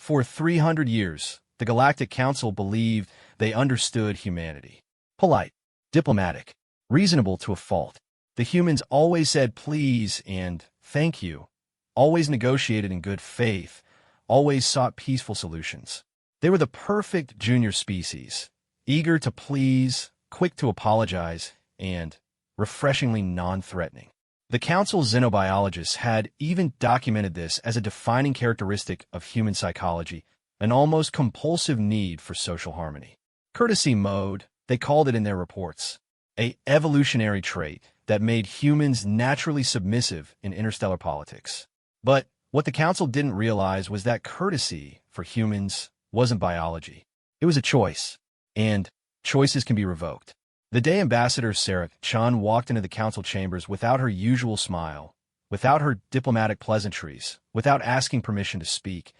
For 300 years, the Galactic Council believed they understood humanity. Polite, diplomatic, reasonable to a fault. The humans always said please and thank you, always negotiated in good faith, always sought peaceful solutions. They were the perfect junior species, eager to please, quick to apologize, and refreshingly non-threatening. The Council's xenobiologists had even documented this as a defining characteristic of human psychology, an almost compulsive need for social harmony. Courtesy mode, they called it in their reports, an evolutionary trait that made humans naturally submissive in interstellar politics. But what the Council didn't realize was that courtesy for humans wasn't biology. It was a choice, and choices can be revoked. The day Ambassador Sarah Chun walked into the Council chambers without her usual smile, without her diplomatic pleasantries, without asking permission to speak,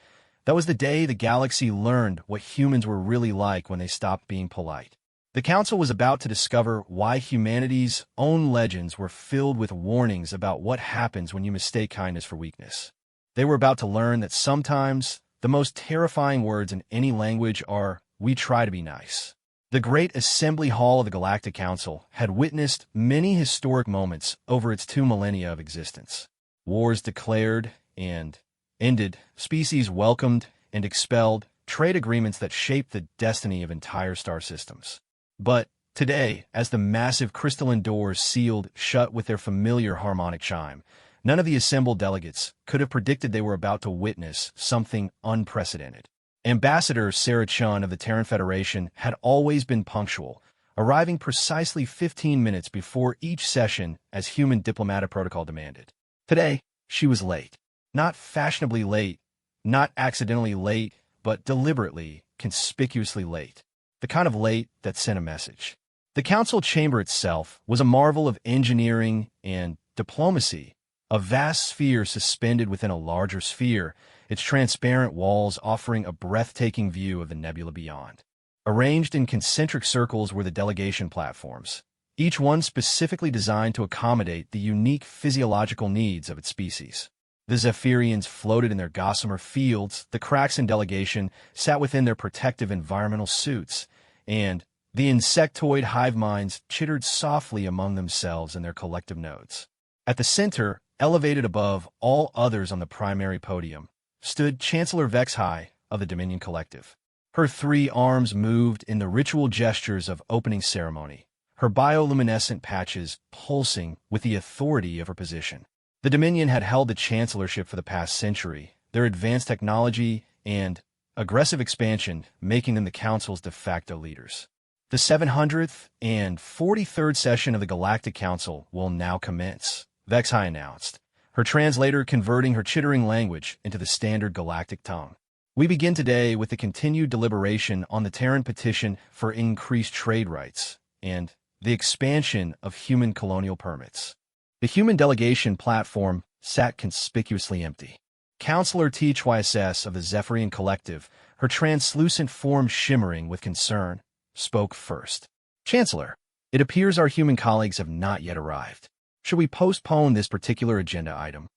that was the day the galaxy learned what humans were really like when they stopped being polite. The Council was about to discover why humanity's own legends were filled with warnings about what happens when you mistake kindness for weakness. They were about to learn that sometimes the most terrifying words in any language are, "We try to be nice." The Great Assembly Hall of the Galactic Council had witnessed many historic moments over its 2 millennia of existence. Wars declared and ended, species welcomed and expelled, trade agreements that shaped the destiny of entire star systems. But today, as the massive crystalline doors sealed shut with their familiar harmonic chime, none of the assembled delegates could have predicted they were about to witness something unprecedented. Ambassador Sarah Chun of the Terran Federation had always been punctual, arriving precisely 15 minutes before each session as human diplomatic protocol demanded. Today, she was late. Not fashionably late, not accidentally late, but deliberately, conspicuously late. The kind of late that sent a message. The Council chamber itself was a marvel of engineering and diplomacy, a vast sphere suspended within a larger sphere, its transparent walls offering a breathtaking view of the nebula beyond. Arranged in concentric circles were the delegation platforms, each one specifically designed to accommodate the unique physiological needs of its species. The Zephyrians floated in their gossamer fields, the cracks in delegation sat within their protective environmental suits, and the insectoid hive minds chittered softly among themselves in their collective nodes. At the center, elevated above all others on the primary podium, stood Chancellor Vexhai of the Dominion Collective. Her 3 arms moved in the ritual gestures of opening ceremony, her bioluminescent patches pulsing with the authority of her position. The Dominion had held the chancellorship for the past century, their advanced technology and aggressive expansion making them the Council's de facto leaders. The 700th and 43rd session of the Galactic Council will now commence, Vexhai announced, her translator converting her chittering language into the standard galactic tongue. We begin today with the continued deliberation on the Terran petition for increased trade rights and the expansion of human colonial permits. The human delegation platform sat conspicuously empty. Counselor THYSS of the Zephyrian Collective, her translucent form shimmering with concern, spoke first. "Chancellor, it appears our human colleagues have not yet arrived. Should we postpone this particular agenda item?"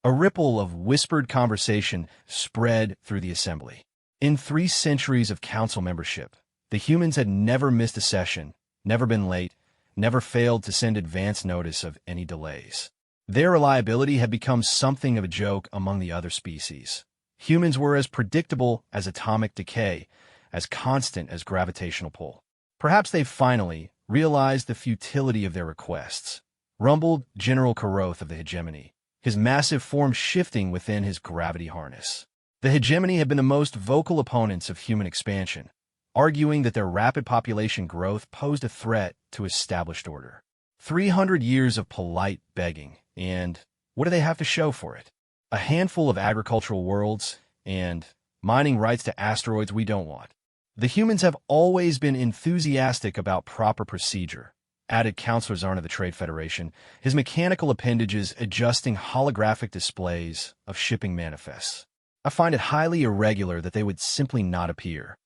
A ripple of whispered conversation spread through the assembly. In 3 centuries of council membership, the humans had never missed a session, never been late, never failed to send advance notice of any delays. Their reliability had become something of a joke among the other species. Humans were as predictable as atomic decay, as constant as gravitational pull. Perhaps they finally realized the futility of their requests, rumbled General Karoth of the hegemony, his massive form shifting within his gravity harness. The hegemony had been the most vocal opponents of human expansion, arguing that their rapid population growth posed a threat to established order. 300 years of polite begging, and what do they have to show for it? A handful of agricultural worlds, and mining rights to asteroids we don't want. The humans have always been enthusiastic about proper procedure, added Counselor Zarn of the Trade Federation, his mechanical appendages adjusting holographic displays of shipping manifests. I find it highly irregular that they would simply not appear.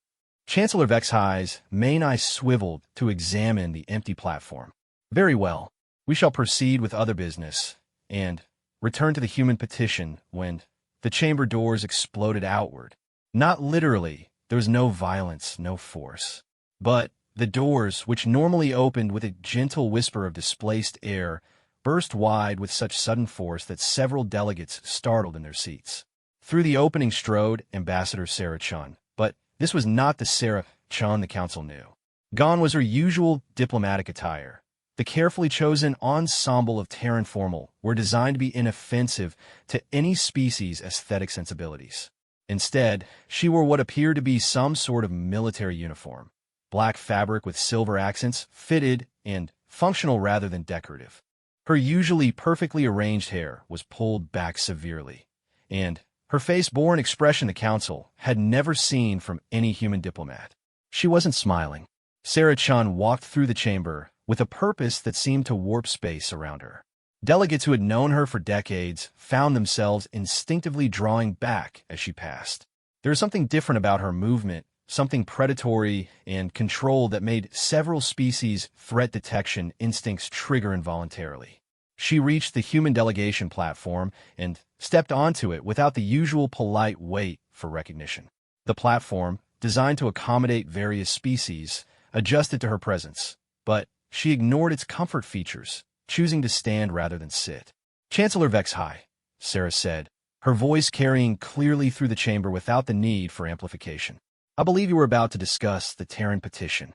Chancellor Vexhai's main eye swiveled to examine the empty platform. Very well, we shall proceed with other business, and return to the human petition when the chamber doors exploded outward. Not literally. There was no violence, no force. But the doors, which normally opened with a gentle whisper of displaced air, burst wide with such sudden force that several delegates startled in their seats. Through the opening strode Ambassador Sarah Chun, but this was not the Sarah Chun the council knew. Gone was her usual diplomatic attire. The carefully chosen ensemble of Terran formal were designed to be inoffensive to any species' aesthetic sensibilities. Instead, she wore what appeared to be some sort of military uniform. Black fabric with silver accents, fitted and functional rather than decorative. Her usually perfectly arranged hair was pulled back severely, and her face bore an expression the council had never seen from any human diplomat. She wasn't smiling. Sarah Chun walked through the chamber with a purpose that seemed to warp space around her. Delegates who had known her for decades found themselves instinctively drawing back as she passed. There was something different about her movement, something predatory and controlled that made several species' threat detection instincts trigger involuntarily. She reached the human delegation platform and stepped onto it without the usual polite wait for recognition. The platform, designed to accommodate various species, adjusted to her presence, but she ignored its comfort features, choosing to stand rather than sit. "Chancellor Vexhai," Sarah said, her voice carrying clearly through the chamber without the need for amplification. "I believe you were about to discuss the Terran petition."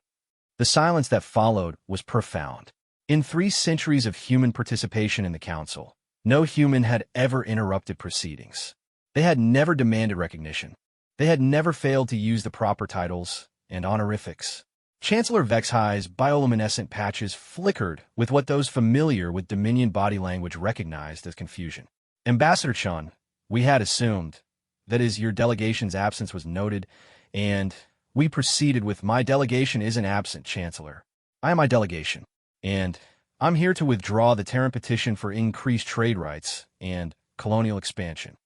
The silence that followed was profound. In 3 centuries of human participation in the council, no human had ever interrupted proceedings. They had never demanded recognition. They had never failed to use the proper titles and honorifics. Chancellor Vexhai's bioluminescent patches flickered with what those familiar with Dominion body language recognized as confusion. "Ambassador Chun, we had assumed, that is, your delegation's absence was noted, and we proceeded with my delegation isn't absent, Chancellor. I am my delegation, and I'm here to withdraw the Terran petition for increased trade rights and colonial expansion."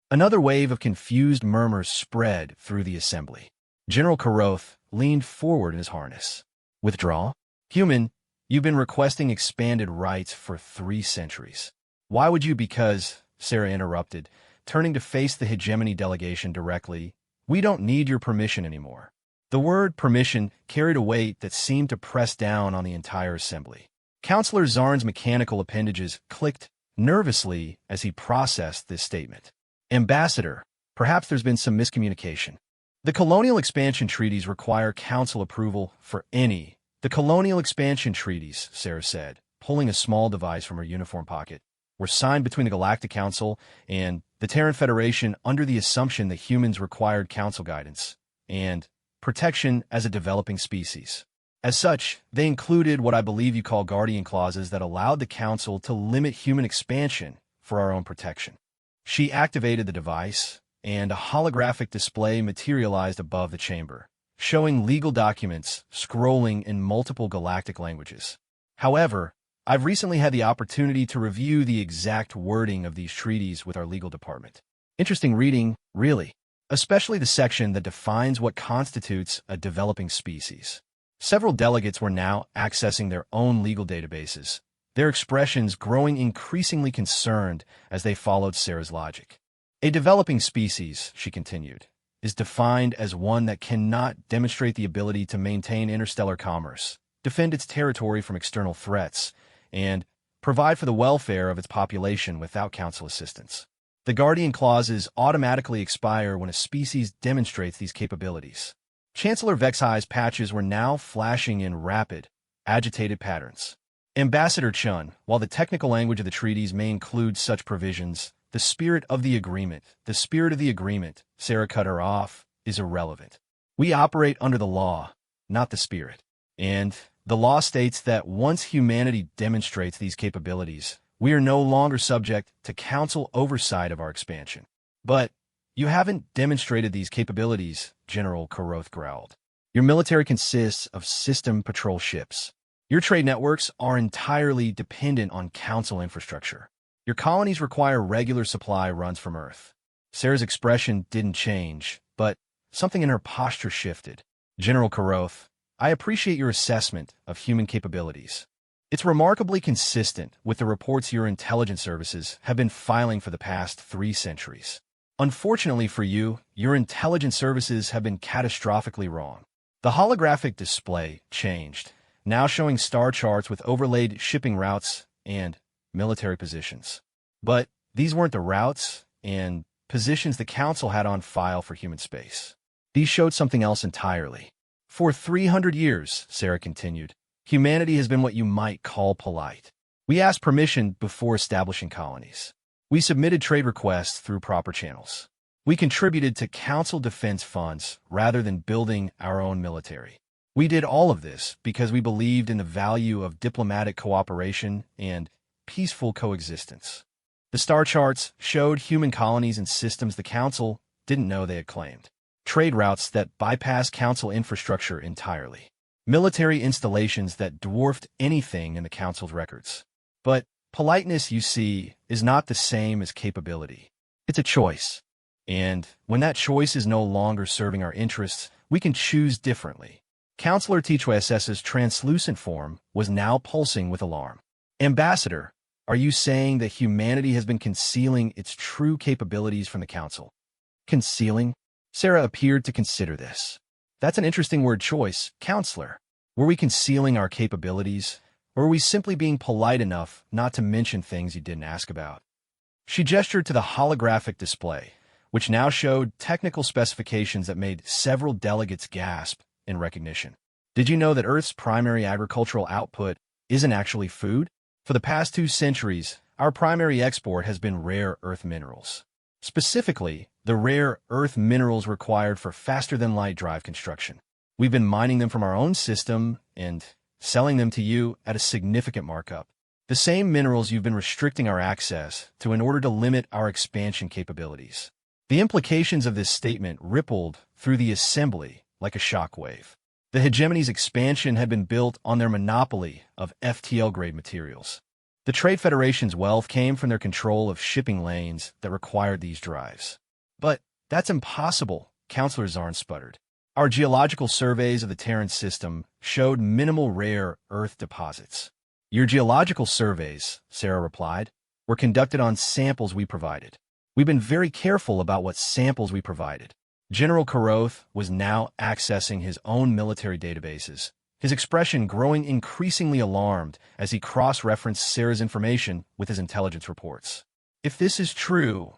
Another wave of confused murmurs spread through the assembly. General Courteous leaned forward in his harness. "Withdraw? Human, you've been requesting expanded rights for 3 centuries. Why would you?" "Because," Sarah interrupted, turning to face the hegemony delegation directly, "we don't need your permission anymore." The word permission carried a weight that seemed to press down on the entire assembly. Councillor Zarn's mechanical appendages clicked nervously as he processed this statement. "Ambassador, perhaps there's been some miscommunication. The colonial expansion treaties require council approval for any." "The colonial expansion treaties," Sarah said, pulling a small device from her uniform pocket, "were signed between the Galactic Council and the Terran Federation under the assumption that humans required council guidance and protection as a developing species. As such, they included what I believe you call guardian clauses that allowed the council to limit human expansion for our own protection." She activated the device, and a holographic display materialized above the chamber, showing legal documents scrolling in multiple galactic languages. "However, I've recently had the opportunity to review the exact wording of these treaties with our legal department. Interesting reading, really, especially the section that defines what constitutes a developing species." Several delegates were now accessing their own legal databases, their expressions growing increasingly concerned as they followed Sarah's logic. "A developing species," she continued, "is defined as one that cannot demonstrate the ability to maintain interstellar commerce, defend its territory from external threats, and provide for the welfare of its population without council assistance. The Guardian Clauses automatically expire when a species demonstrates these capabilities." Chancellor Vexhai's patches were now flashing in rapid, agitated patterns. "Ambassador Chun, while the technical language of the treaties may include such provisions, the spirit of the agreement, Sarah cut her off, is irrelevant. We operate under the law, not the spirit. And the law states that once humanity demonstrates these capabilities, we are no longer subject to council oversight of our expansion." "But you haven't demonstrated these capabilities," General Courteous growled. "Your military consists of system patrol ships. Your trade networks are entirely dependent on council infrastructure. Your colonies require regular supply runs from Earth." Sarah's expression didn't change, but something in her posture shifted. "General Courteous, I appreciate your assessment of human capabilities. It's remarkably consistent with the reports your intelligence services have been filing for the past 3 centuries. Unfortunately for you, your intelligence services have been catastrophically wrong. The holographic display changed, now showing star charts with overlaid shipping routes and military positions. But these weren't the routes and positions the Council had on file for human space. These showed something else entirely. For 300 years, Sarah continued, humanity has been what you might call polite. We asked permission before establishing colonies. We submitted trade requests through proper channels. We contributed to Council defense funds rather than building our own military. We did all of this because we believed in the value of diplomatic cooperation and peaceful coexistence. The star charts showed human colonies and systems the Council didn't know they had claimed. Trade routes that bypassed Council infrastructure entirely. Military installations that dwarfed anything in the Council's records. But politeness, you see, is not the same as capability. It's a choice. And when that choice is no longer serving our interests, we can choose differently. Counselor HFY's translucent form was now pulsing with alarm. Ambassador, are you saying that humanity has been concealing its true capabilities from the Council? Concealing? Sarah appeared to consider this. That's an interesting word choice, Counselor. Were we concealing our capabilities, or were we simply being polite enough not to mention things you didn't ask about? She gestured to the holographic display, which now showed technical specifications that made several delegates gasp in recognition. Did you know that Earth's primary agricultural output isn't actually food? For the past 2 centuries, our primary export has been rare earth minerals. Specifically, the rare earth minerals required for faster-than-light drive construction. We've been mining them from our own system and selling them to you at a significant markup. The same minerals you've been restricting our access to in order to limit our expansion capabilities. The implications of this statement rippled through the assembly like a shockwave. The hegemony's expansion had been built on their monopoly of FTL-grade materials. The Trade Federation's wealth came from their control of shipping lanes that required these drives. But that's impossible, Counselor Zarn sputtered. Our geological surveys of the Terran system showed minimal rare earth deposits. Your geological surveys, Sarah replied, were conducted on samples we provided. We've been very careful about what samples we provided. General Karoth was now accessing his own military databases, his expression growing increasingly alarmed as he cross-referenced Sarah's information with his intelligence reports. If this is true,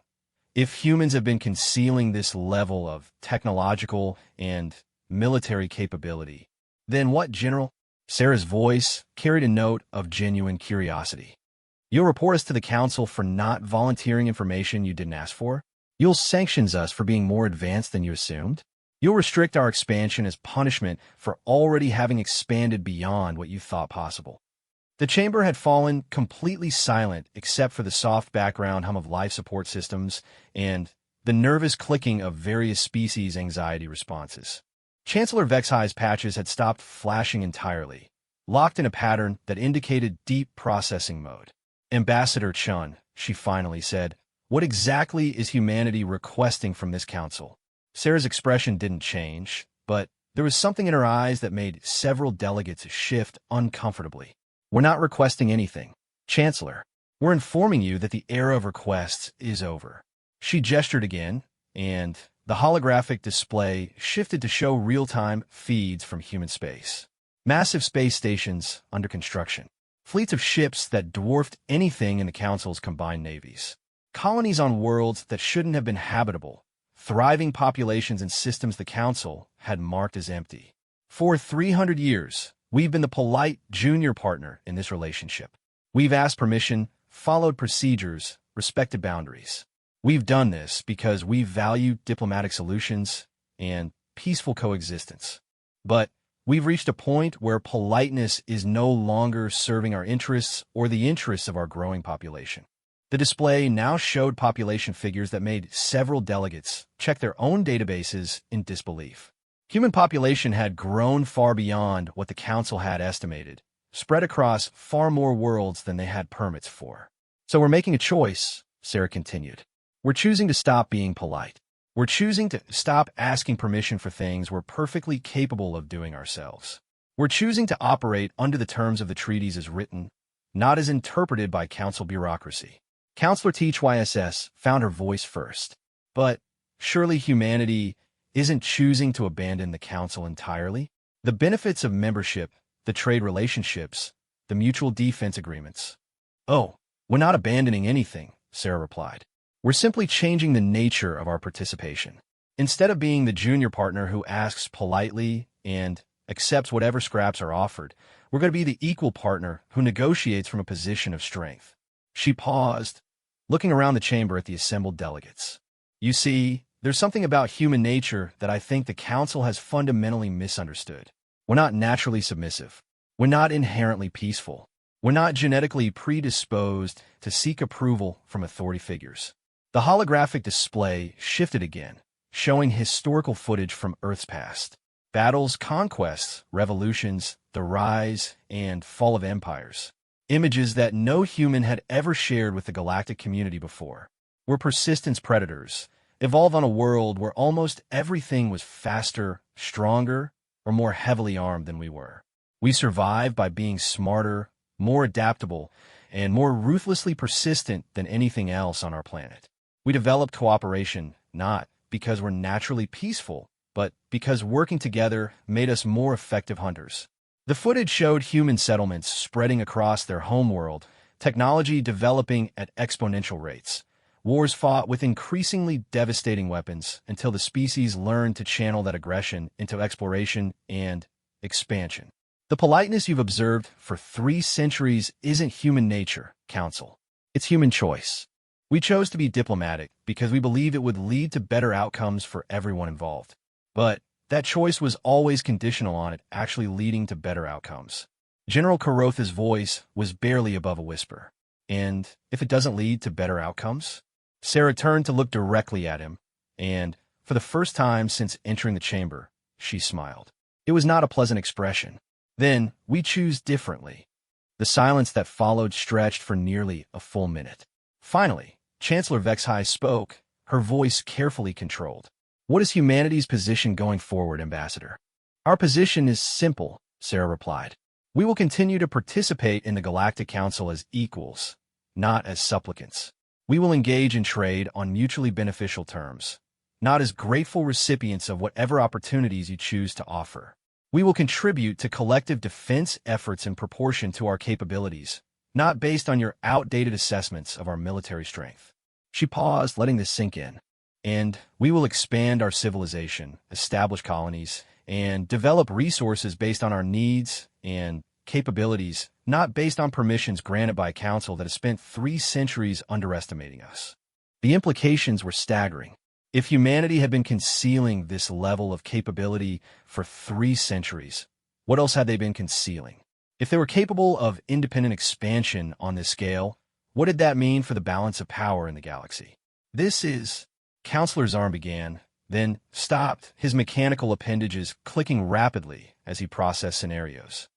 if humans have been concealing this level of technological and military capability, then what, General? Sarah's voice carried a note of genuine curiosity. You'll report us to the Council for not volunteering information you didn't ask for? You'll sanction us for being more advanced than you assumed? You'll restrict our expansion as punishment for already having expanded beyond what you thought possible. The chamber had fallen completely silent except for the soft background hum of life support systems and the nervous clicking of various species' anxiety responses. Chancellor Vexhi's patches had stopped flashing entirely, locked in a pattern that indicated deep processing mode. Ambassador Chun, she finally said, what exactly is humanity requesting from this Council? Sarah's expression didn't change, but there was something in her eyes that made several delegates shift uncomfortably. We're not requesting anything, Chancellor. We're informing you that the era of requests is over. She gestured again, and the holographic display shifted to show real-time feeds from human space. Massive space stations under construction. Fleets of ships that dwarfed anything in the Council's combined navies. Colonies on worlds that shouldn't have been habitable. Thriving populations and systems the Council had marked as empty. For 300 years, we've been the polite junior partner in this relationship. We've asked permission, followed procedures, respected boundaries. We've done this because we value diplomatic solutions and peaceful coexistence. But we've reached a point where politeness is no longer serving our interests or the interests of our growing population. The display now showed population figures that made several delegates check their own databases in disbelief. Human population had grown far beyond what the Council had estimated, spread across far more worlds than they had permits for. So we're making a choice, Sarah continued. We're choosing to stop being polite. We're choosing to stop asking permission for things we're perfectly capable of doing ourselves. We're choosing to operate under the terms of the treaties as written, not as interpreted by Council bureaucracy. Counselor HFY found her voice first. But surely humanity isn't choosing to abandon the council entirely? The benefits of membership, the trade relationships, the mutual defense agreements. Oh, we're not abandoning anything, Sarah replied. We're simply changing the nature of our participation. Instead of being the junior partner who asks politely and accepts whatever scraps are offered, we're going to be the equal partner who negotiates from a position of strength. She paused, looking around the chamber at the assembled delegates. You see, there's something about human nature that I think the council has fundamentally misunderstood. We're not naturally submissive. We're not inherently peaceful. We're not genetically predisposed to seek approval from authority figures. The holographic display shifted again, showing historical footage from Earth's past. Battles, conquests, revolutions, the rise and fall of empires. Images that no human had ever shared with the galactic community before. We're persistence predators, evolved on a world where almost everything was faster, stronger, or more heavily armed than we were. We survived by being smarter, more adaptable, and more ruthlessly persistent than anything else on our planet. We developed cooperation not because we're naturally peaceful, but because working together made us more effective hunters. The footage showed human settlements spreading across their homeworld, technology developing at exponential rates, wars fought with increasingly devastating weapons until the species learned to channel that aggression into exploration and expansion. The politeness you've observed for 3 centuries isn't human nature, Council. It's human choice. We chose to be diplomatic because we believed it would lead to better outcomes for everyone involved. But that choice was always conditional on it actually leading to better outcomes. General Carotha's voice was barely above a whisper. And if it doesn't lead to better outcomes? Sarah turned to look directly at him, and for the first time since entering the chamber, she smiled. It was not a pleasant expression. Then, we choose differently. The silence that followed stretched for nearly a full minute. Finally, Chancellor Vexhai spoke, her voice carefully controlled. What is humanity's position going forward, Ambassador? Our position is simple, Sarah replied. We will continue to participate in the Galactic Council as equals, not as supplicants. We will engage in trade on mutually beneficial terms, not as grateful recipients of whatever opportunities you choose to offer. We will contribute to collective defense efforts in proportion to our capabilities, not based on your outdated assessments of our military strength. She paused, letting this sink in. And we will expand our civilization, establish colonies, and develop resources based on our needs and capabilities, not based on permissions granted by a council that has spent 3 centuries underestimating us. The implications were staggering. If humanity had been concealing this level of capability for 3 centuries, what else had they been concealing? If they were capable of independent expansion on this scale, what did that mean for the balance of power in the galaxy? Counselor Zarn began, then stopped, his mechanical appendages clicking rapidly as he processed scenarios.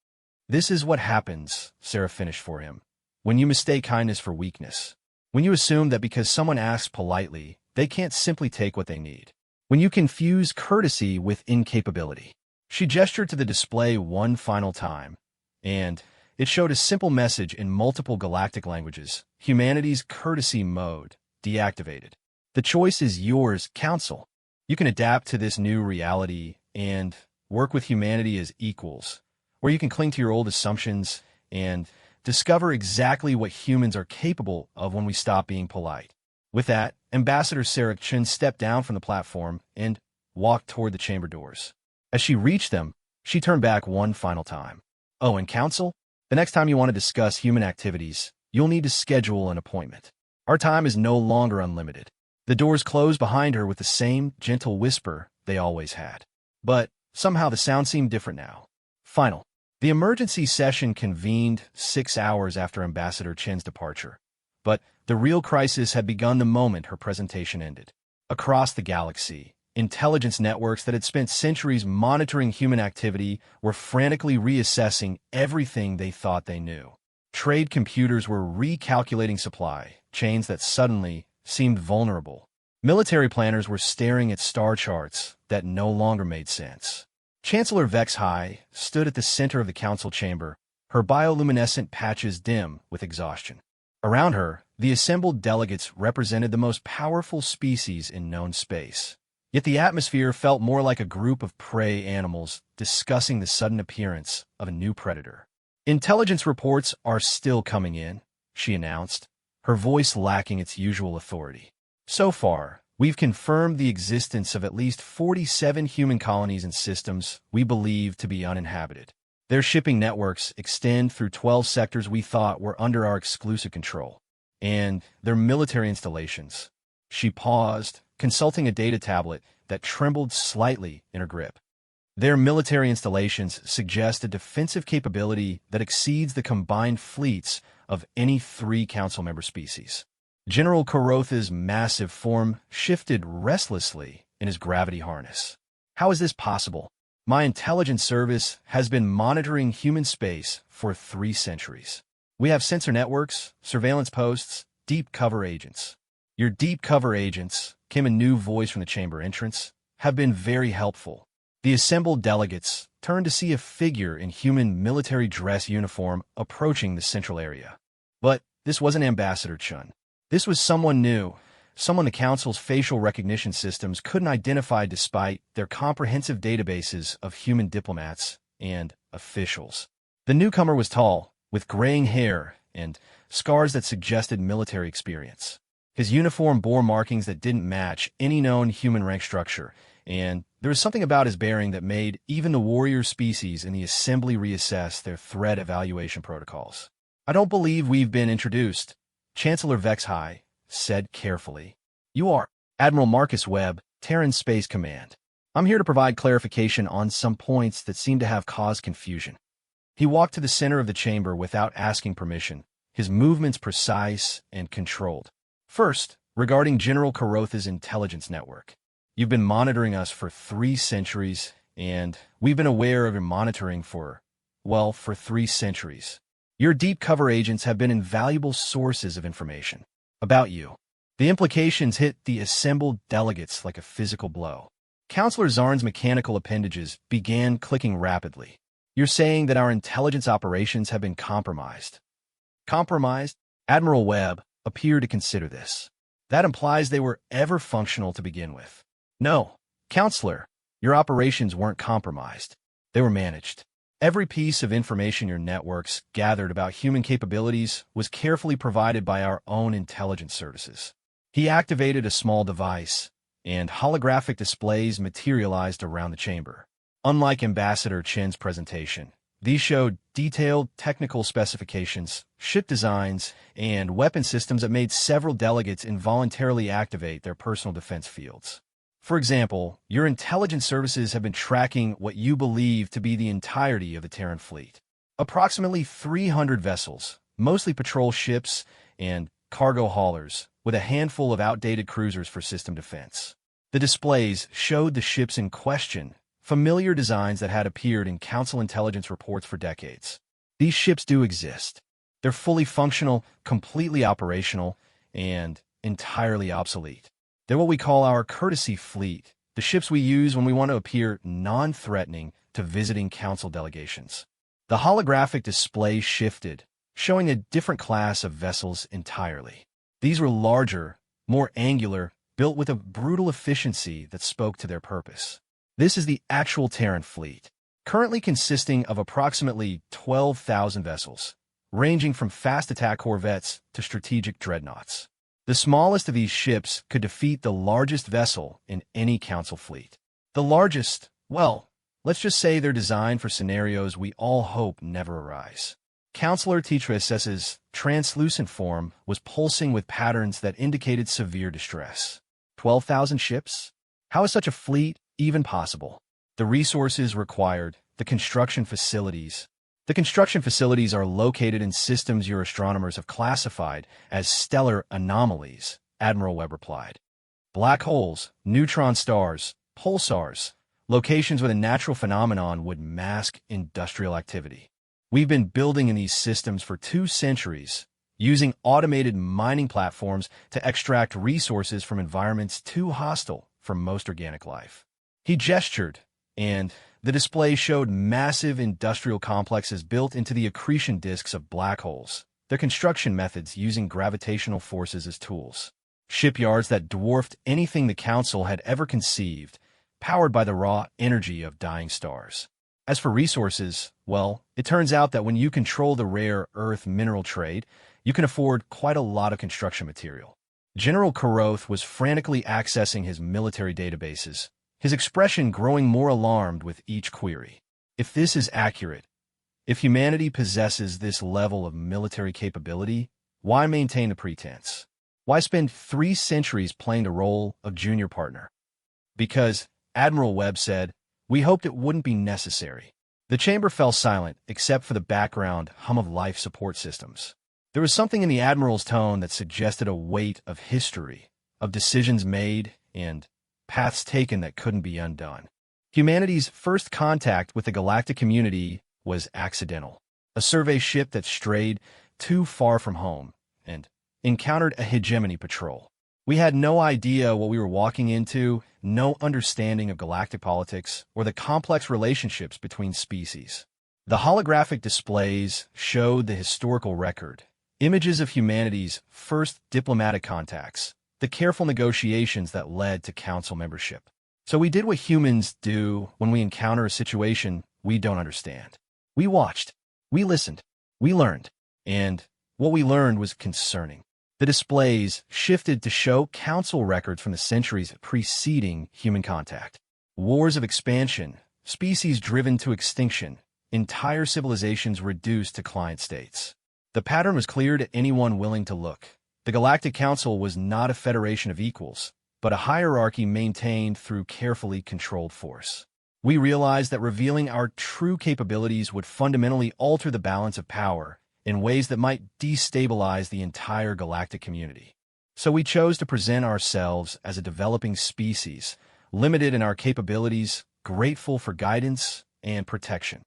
This is what happens, Sarah finished for him, when you mistake kindness for weakness. When you assume that because someone asks politely, they can't simply take what they need. When you confuse courtesy with incapability. She gestured to the display one final time, and it showed a simple message in multiple galactic languages, humanity's courtesy mode, deactivated. The choice is yours, Council. You can adapt to this new reality and work with humanity as equals, or you can cling to your old assumptions and discover exactly what humans are capable of when we stop being polite. With that, Ambassador Sarah Chen stepped down from the platform and walked toward the chamber doors. As she reached them, she turned back one final time. Oh, and Council, the next time you want to discuss human activities, you'll need to schedule an appointment. Our time is no longer unlimited. The doors closed behind her with the same gentle whisper they always had. But somehow the sound seemed different now. Final. The emergency session convened 6 hours after Ambassador Chen's departure. But the real crisis had begun the moment her presentation ended. Across the galaxy, intelligence networks that had spent centuries monitoring human activity were frantically reassessing everything they thought they knew. Trade computers were recalculating supply chains that suddenly seemed vulnerable. Military planners were staring at star charts that no longer made sense. Chancellor Vexhai stood at the center of the council chamber, her bioluminescent patches dim with exhaustion. Around her, The assembled delegates represented the most powerful species in known space. Yet the atmosphere felt more like a group of prey animals discussing the sudden appearance of a new predator. "Intelligence reports are still coming in," she announced, her voice lacking its usual authority. "So far, we've confirmed the existence of at least 47 human colonies and systems we believe to be uninhabited. Their shipping networks extend through 12 sectors we thought were under our exclusive control. And their military installations." She paused, consulting a data tablet that trembled slightly in her grip. "Their military installations suggest a defensive capability that exceeds the combined fleets of any 3 council member species." General Courteous' massive form shifted restlessly in his gravity harness. "How is this possible? My intelligence service has been monitoring human space for 3 centuries. We have sensor networks, surveillance posts, deep cover agents." "Your deep cover agents," came a new voice from the chamber entrance, "have been very helpful." The assembled delegates turned to see a figure in human military dress uniform approaching the central area. But this wasn't Ambassador Chun. This was someone new, someone the Council's facial recognition systems couldn't identify despite their comprehensive databases of human diplomats and officials. The newcomer was tall, with graying hair and scars that suggested military experience. His uniform bore markings that didn't match any known human rank structure, and there was something about his bearing that made even the warrior species in the assembly reassess their threat evaluation protocols. "I don't believe we've been introduced," Chancellor Vexhai said carefully. "You are Admiral Marcus Webb, Terran Space Command. I'm here to provide clarification on some points that seem to have caused confusion." He walked to the center of the chamber without asking permission, his movements precise and controlled. "First, regarding General Courteous' intelligence network. You've been monitoring us for 3 centuries, and we've been aware of your monitoring for 3 centuries. Your deep cover agents have been invaluable sources of information about you." The implications hit the assembled delegates like a physical blow. Counselor Zarn's mechanical appendages began clicking rapidly. "You're saying that our intelligence operations have been compromised." "Compromised?" Admiral Webb appeared to consider this. "That implies they were ever functional to begin with." "No, Counselor, your operations weren't compromised. They were managed. Every piece of information your networks gathered about human capabilities was carefully provided by our own intelligence services." He activated a small device, and holographic displays materialized around the chamber. Unlike Ambassador Chen's presentation, these showed detailed technical specifications, ship designs, and weapon systems that made several delegates involuntarily activate their personal defense fields. For example, your intelligence services have been tracking what you believe to be the entirety of the Terran fleet. Approximately 300 vessels, mostly patrol ships and cargo haulers, with a handful of outdated cruisers for system defense. The displays showed the ships in question, familiar designs that had appeared in Council intelligence reports for decades. These ships do exist. They're fully functional, completely operational, and entirely obsolete. They're what we call our courtesy fleet, the ships we use when we want to appear non-threatening to visiting Council delegations. The holographic display shifted, showing a different class of vessels entirely. These were larger, more angular, built with a brutal efficiency that spoke to their purpose. This is the actual Terran fleet, currently consisting of approximately 12,000 vessels, ranging from fast attack corvettes to strategic dreadnoughts. The smallest of these ships could defeat the largest vessel in any Council fleet. The largest, well, let's just say they're designed for scenarios we all hope never arise. Counselor Tetras's translucent form was pulsing with patterns that indicated severe distress. 12,000 ships? How is such a fleet even possible? The resources required, the construction facilities. The construction facilities are located in systems your astronomers have classified as stellar anomalies, Admiral Webb replied. Black holes, neutron stars, pulsars, locations where the natural phenomenon would mask industrial activity. We've been building in these systems for 2 centuries, using automated mining platforms to extract resources from environments too hostile for most organic life. He gestured, and the display showed massive industrial complexes built into the accretion disks of black holes, their construction methods using gravitational forces as tools. Shipyards that dwarfed anything the Council had ever conceived, powered by the raw energy of dying stars. As for resources, well, it turns out that when you control the rare earth mineral trade, you can afford quite a lot of construction material. General Courteous was frantically accessing his military databases, his expression growing more alarmed with each query. If this is accurate, if humanity possesses this level of military capability, why maintain the pretense? Why spend 3 centuries playing the role of junior partner? Because, Admiral Webb said, we hoped it wouldn't be necessary. The chamber fell silent, except for the background hum of life support systems. There was something in the Admiral's tone that suggested a weight of history, of decisions made, and paths taken that couldn't be undone. Humanity's first contact with the galactic community was accidental. A survey ship that strayed too far from home and encountered a hegemony patrol. We had no idea what we were walking into, no understanding of galactic politics or the complex relationships between species. The holographic displays showed the historical record, images of humanity's first diplomatic contacts, the careful negotiations that led to Council membership. So we did what humans do when we encounter a situation we don't understand. We watched, we listened, we learned, and what we learned was concerning. The displays shifted to show Council records from the centuries preceding human contact. Wars of expansion, species driven to extinction, entire civilizations reduced to client states. The pattern was clear to anyone willing to look. The Galactic Council was not a federation of equals, but a hierarchy maintained through carefully controlled force. We realized that revealing our true capabilities would fundamentally alter the balance of power in ways that might destabilize the entire galactic community. So we chose to present ourselves as a developing species, limited in our capabilities, grateful for guidance and protection.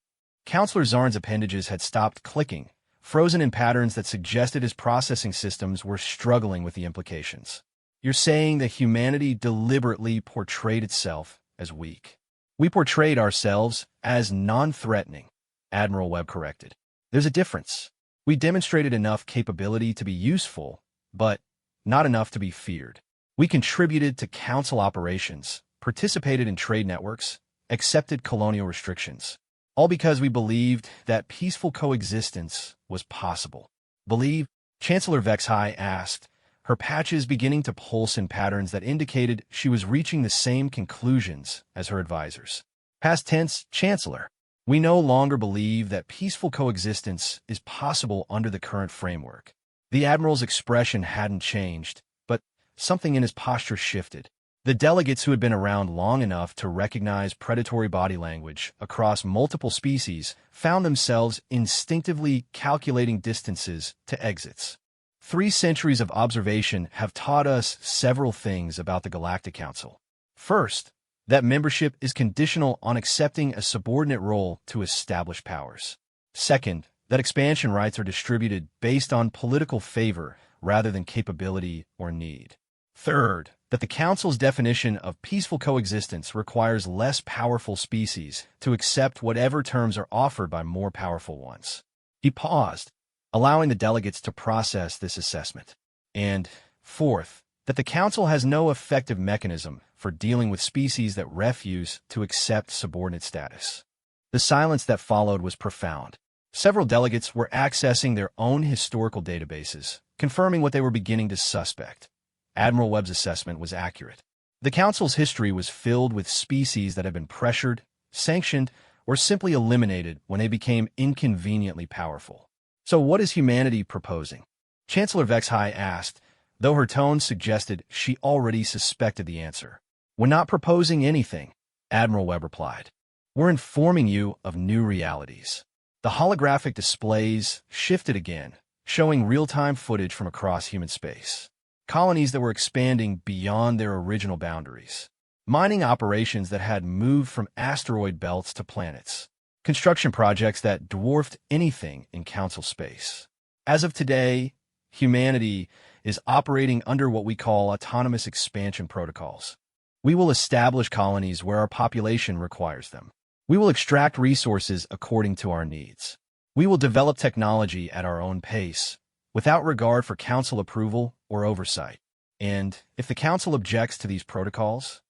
Counselor Zarn's appendages had stopped clicking, frozen in patterns that suggested his processing systems were struggling with the implications. You're saying that humanity deliberately portrayed itself as weak. We portrayed ourselves as non-threatening, Admiral Webb corrected. There's a difference. We demonstrated enough capability to be useful, but not enough to be feared. We contributed to Council operations, participated in trade networks, accepted colonial restrictions, all because we believed that peaceful coexistence was possible. Believe? Chancellor Vexhai asked, her patches beginning to pulse in patterns that indicated she was reaching the same conclusions as her advisors. Past tense, Chancellor. We no longer believe that peaceful coexistence is possible under the current framework. The Admiral's expression hadn't changed, but something in his posture shifted. The delegates who had been around long enough to recognize predatory body language across multiple species found themselves instinctively calculating distances to exits. 3 centuries of observation have taught us several things about the Galactic Council. First, that membership is conditional on accepting a subordinate role to established powers. Second, that expansion rights are distributed based on political favor rather than capability or need. Third, that the Council's definition of peaceful coexistence requires less powerful species to accept whatever terms are offered by more powerful ones. He paused, allowing the delegates to process this assessment. And fourth, that the Council has no effective mechanism for dealing with species that refuse to accept subordinate status. The silence that followed was profound. Several delegates were accessing their own historical databases, confirming what they were beginning to suspect. Admiral Webb's assessment was accurate. The Council's history was filled with species that had been pressured, sanctioned, or simply eliminated when they became inconveniently powerful. So what is humanity proposing? Chancellor Vexhai asked, though her tone suggested she already suspected the answer. We're not proposing anything, Admiral Webb replied. We're informing you of new realities. The holographic displays shifted again, showing real-time footage from across human space. Colonies that were expanding beyond their original boundaries. Mining operations that had moved from asteroid belts to planets. Construction projects that dwarfed anything in Council space. As of today, humanity is operating under what we call autonomous expansion protocols. We will establish colonies where our population requires them. We will extract resources according to our needs. We will develop technology at our own pace, without regard for council approval or oversight. And if the council objects to these protocols?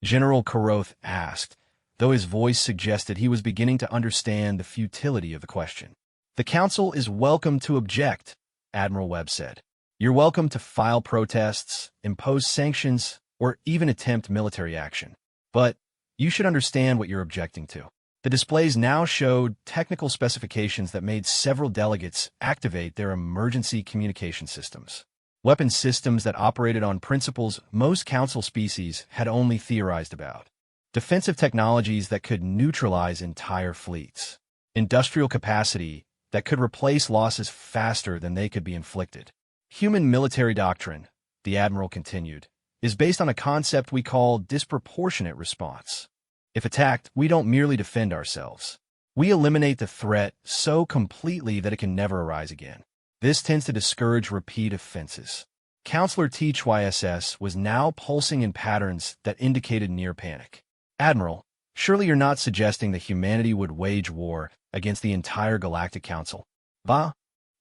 General Courteous asked, though his voice suggested he was beginning to understand the futility of the question. The council is welcome to object, Admiral Webb said. You're welcome to file protests, impose sanctions, or even attempt military action. But you should understand what you're objecting to. The displays now showed technical specifications that made several delegates activate their emergency communication systems. Weapon systems that operated on principles most council species had only theorized about. Defensive technologies that could neutralize entire fleets. Industrial capacity that could replace losses faster than they could be inflicted. Human military doctrine, the Admiral continued, is based on a concept we call disproportionate response. If attacked, we don't merely defend ourselves. We eliminate the threat so completely that it can never arise again. This tends to discourage repeat offenses. Counselor HYSS was now pulsing in patterns that indicated near panic. Admiral, surely you're not suggesting that humanity would wage war against the entire Galactic Council? Bah?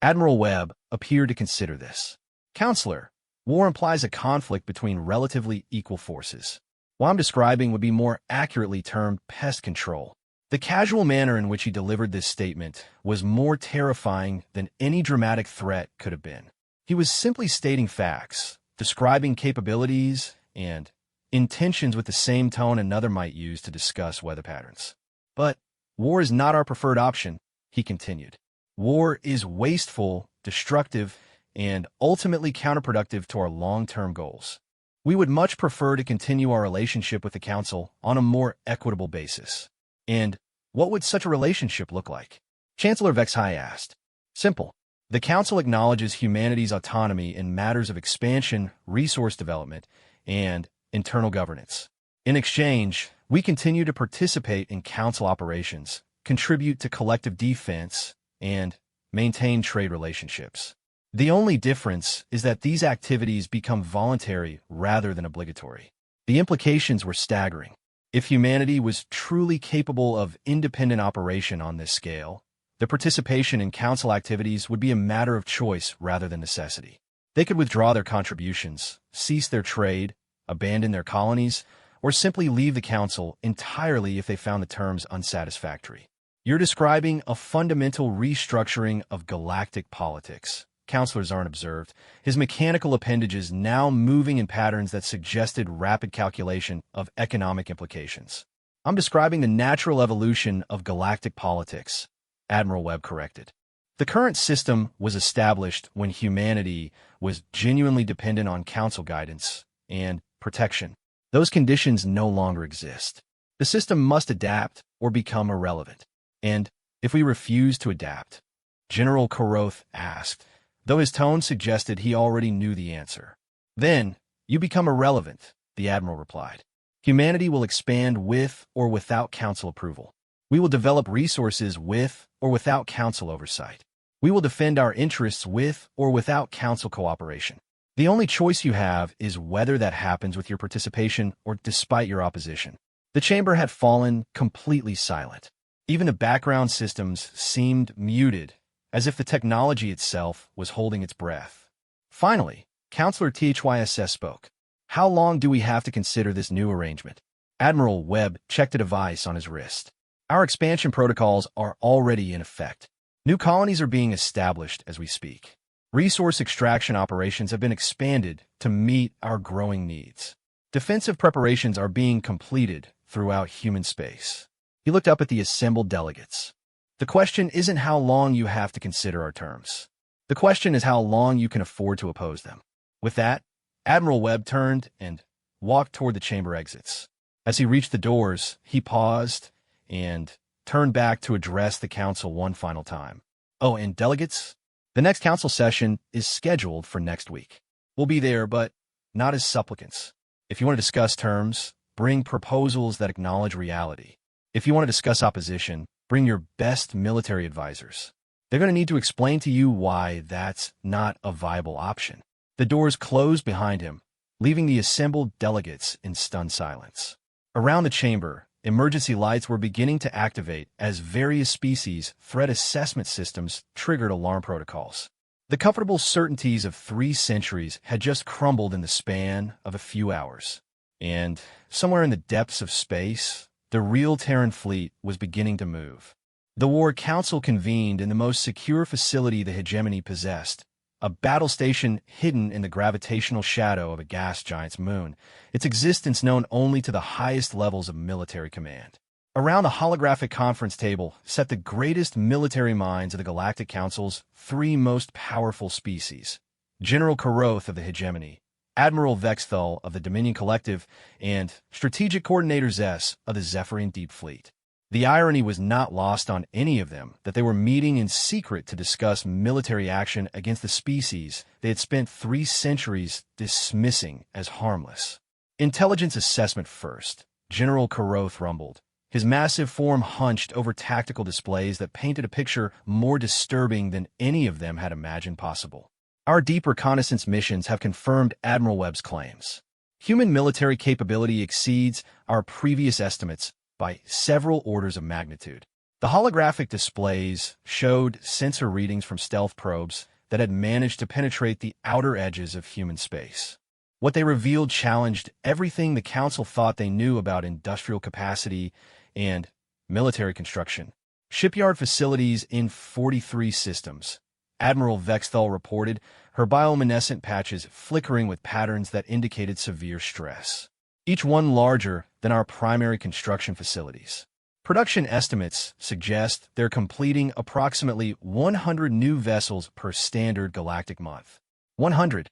Admiral Webb appeared to consider this. Counselor, war implies a conflict between relatively equal forces. What I'm describing would be more accurately termed pest control. The casual manner in which he delivered this statement was more terrifying than any dramatic threat could have been. He was simply stating facts, describing capabilities and intentions with the same tone another might use to discuss weather patterns. But war is not our preferred option, he continued. War is wasteful, destructive, and ultimately counterproductive to our long-term goals. We would much prefer to continue our relationship with the Council on a more equitable basis. And what would such a relationship look like? Chancellor Vexhai asked. Simple. The Council acknowledges humanity's autonomy in matters of expansion, resource development, and internal governance. In exchange, we continue to participate in Council operations, contribute to collective defense, and maintain trade relationships. The only difference is that these activities become voluntary rather than obligatory. The implications were staggering. If humanity was truly capable of independent operation on this scale, the participation in Council activities would be a matter of choice rather than necessity. They could withdraw their contributions, cease their trade, abandon their colonies, or simply leave the Council entirely if they found the terms unsatisfactory. You're describing a fundamental restructuring of galactic politics. Counselor Zarn observed, his mechanical appendages now moving in patterns that suggested rapid calculation of economic implications. I'm describing the natural evolution of galactic politics, Admiral Webb corrected. The current system was established when humanity was genuinely dependent on Council guidance and protection. Those conditions no longer exist. The system must adapt or become irrelevant. And if we refuse to adapt? General Courteous asked, though his tone suggested he already knew the answer. Then, you become irrelevant, the Admiral replied. Humanity will expand with or without Council approval. We will develop resources with or without Council oversight. We will defend our interests with or without Council cooperation. The only choice you have is whether that happens with your participation or despite your opposition. The chamber had fallen completely silent. Even the background systems seemed muted, as if the technology itself was holding its breath. Finally, Counselor HYSS spoke. How long do we have to consider this new arrangement? Admiral Webb checked a device on his wrist. Our expansion protocols are already in effect. New colonies are being established as we speak. Resource extraction operations have been expanded to meet our growing needs. Defensive preparations are being completed throughout human space. He looked up at the assembled delegates. The question isn't how long you have to consider our terms. The question is how long you can afford to oppose them. With that, Admiral Webb turned and walked toward the chamber exits. As he reached the doors, he paused and turned back to address the Council one final time. Oh, and delegates? The next Council session is scheduled for next week. We'll be there, but not as supplicants. If you want to discuss terms, bring proposals that acknowledge reality. If you want to discuss opposition, bring your best military advisors. They're going to need to explain to you why that's not a viable option. The doors closed behind him, leaving the assembled delegates in stunned silence. Around the chamber, emergency lights were beginning to activate as various species threat assessment systems triggered alarm protocols. The comfortable certainties of 3 centuries had just crumbled in the span of a few hours. And somewhere in the depths of space, the real Terran fleet was beginning to move. The War Council convened in the most secure facility the hegemony possessed, a battle station hidden in the gravitational shadow of a gas giant's moon, its existence known only to the highest levels of military command. Around the holographic conference table sat the greatest military minds of the Galactic Council's 3 most powerful species: General Courteous of the hegemony, Admiral Vexthal of the Dominion Collective, and Strategic Coordinator Zess of the Zephyrian Deep Fleet. The irony was not lost on any of them that they were meeting in secret to discuss military action against the species they had spent 3 centuries dismissing as harmless. Intelligence assessment first, General Courteous rumbled, his massive form hunched over tactical displays that painted a picture more disturbing than any of them had imagined possible. Our deep reconnaissance missions have confirmed Admiral Webb's claims. Human military capability exceeds our previous estimates by several orders of magnitude. The holographic displays showed sensor readings from stealth probes that had managed to penetrate the outer edges of human space. What they revealed challenged everything the Council thought they knew about industrial capacity and military construction. Shipyard facilities in 43 systems. Admiral Vexthal reported, her bioluminescent patches flickering with patterns that indicated severe stress, each one larger than our primary construction facilities. Production estimates suggest they're completing approximately 100 new vessels per standard galactic month. 100.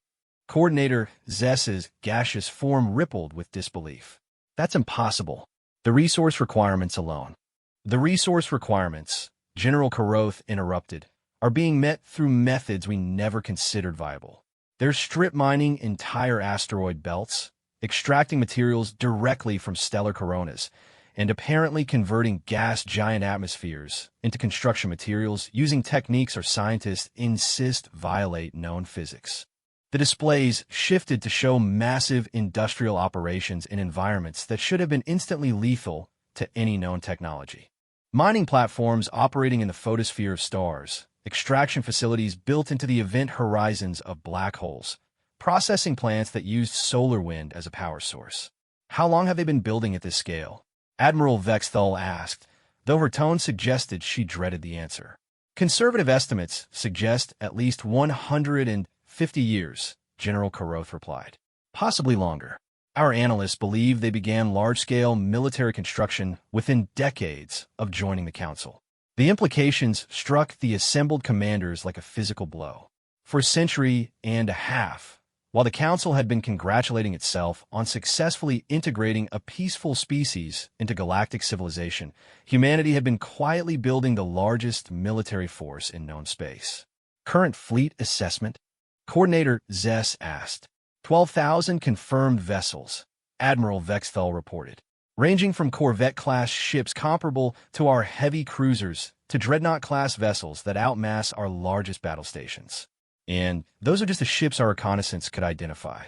Coordinator Zess's gaseous form rippled with disbelief. That's impossible. The resource requirements alone. The resource requirements, General Courteous interrupted, are being met through methods we never considered viable. They're strip mining entire asteroid belts, extracting materials directly from stellar coronas, and apparently converting gas giant atmospheres into construction materials using techniques our scientists insist violate known physics. The displays shifted to show massive industrial operations in environments that should have been instantly lethal to any known technology. Mining platforms operating in the photosphere of stars, extraction facilities built into the event horizons of black holes, processing plants that used solar wind as a power source. How long have they been building at this scale? Admiral Vexthal asked, though her tone suggested she dreaded the answer. Conservative estimates suggest at least 150 years, General Courteous replied. Possibly longer. Our analysts believe they began large-scale military construction within decades of joining the Council. The implications struck the assembled commanders like a physical blow. For a century and a half, while the Council had been congratulating itself on successfully integrating a peaceful species into galactic civilization, humanity had been quietly building the largest military force in known space. Current fleet assessment? Coordinator Zess asked. 12,000 confirmed vessels, Admiral Vexthal reported, ranging from Corvette-class ships comparable to our heavy cruisers to Dreadnought-class vessels that outmass our largest battle stations. And those are just the ships our reconnaissance could identify.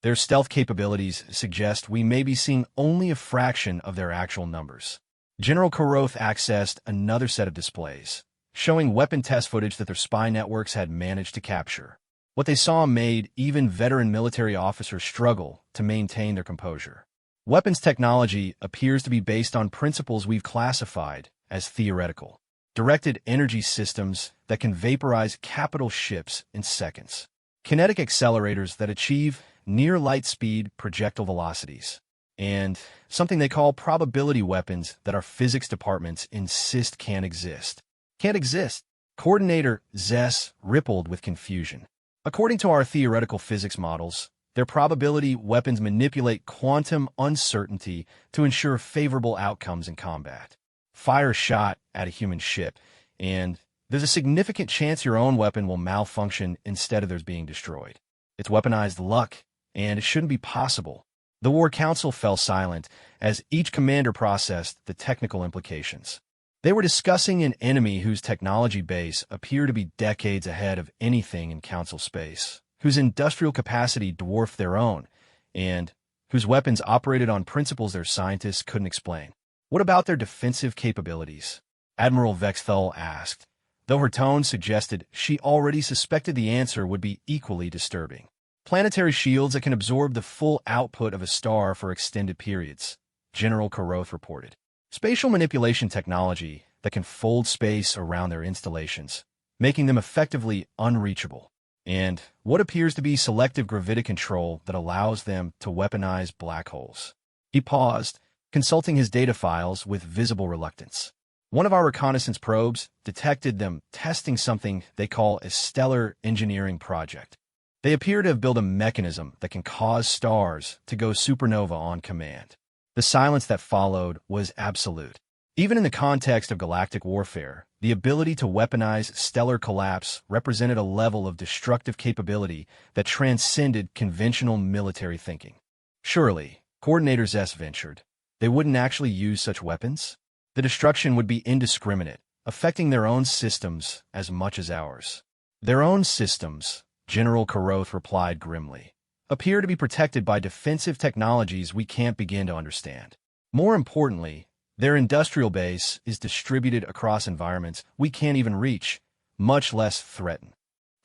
Their stealth capabilities suggest we may be seeing only a fraction of their actual numbers. General Courteous accessed another set of displays, showing weapon test footage that their spy networks had managed to capture. What they saw made even veteran military officers struggle to maintain their composure. Weapons technology appears to be based on principles we've classified as theoretical. Directed energy systems that can vaporize capital ships in seconds. Kinetic accelerators that achieve near-light-speed projectile velocities. And something they call probability weapons that our physics departments insist can't exist. Can't exist. Coordinator Zess rippled with confusion. According to our theoretical physics models, their probability weapons manipulate quantum uncertainty to ensure favorable outcomes in combat. Fire a shot at a human ship, and there's a significant chance your own weapon will malfunction instead of theirs being destroyed. It's weaponized luck, and it shouldn't be possible. The War Council fell silent as each commander processed the technical implications. They were discussing an enemy whose technology base appeared to be decades ahead of anything in Council space, whose industrial capacity dwarfed their own, and whose weapons operated on principles their scientists couldn't explain. What about their defensive capabilities? Admiral Vexthal asked, though her tone suggested she already suspected the answer would be equally disturbing. Planetary shields that can absorb the full output of a star for extended periods, General Courteous reported. Spatial manipulation technology that can fold space around their installations, making them effectively unreachable, and what appears to be selective gravitic control that allows them to weaponize black holes. He paused, consulting his data files with visible reluctance. One of our reconnaissance probes detected them testing something they call a stellar engineering project. They appear to have built a mechanism that can cause stars to go supernova on command. The silence that followed was absolute. Even in the context of galactic warfare, the ability to weaponize stellar collapse represented a level of destructive capability that transcended conventional military thinking. Surely, Coordinator Zess ventured, they wouldn't actually use such weapons? The destruction would be indiscriminate, affecting their own systems as much as ours. Their own systems, General Courteous replied grimly, appear to be protected by defensive technologies we can't begin to understand. More importantly, their industrial base is distributed across environments we can't even reach, much less threaten.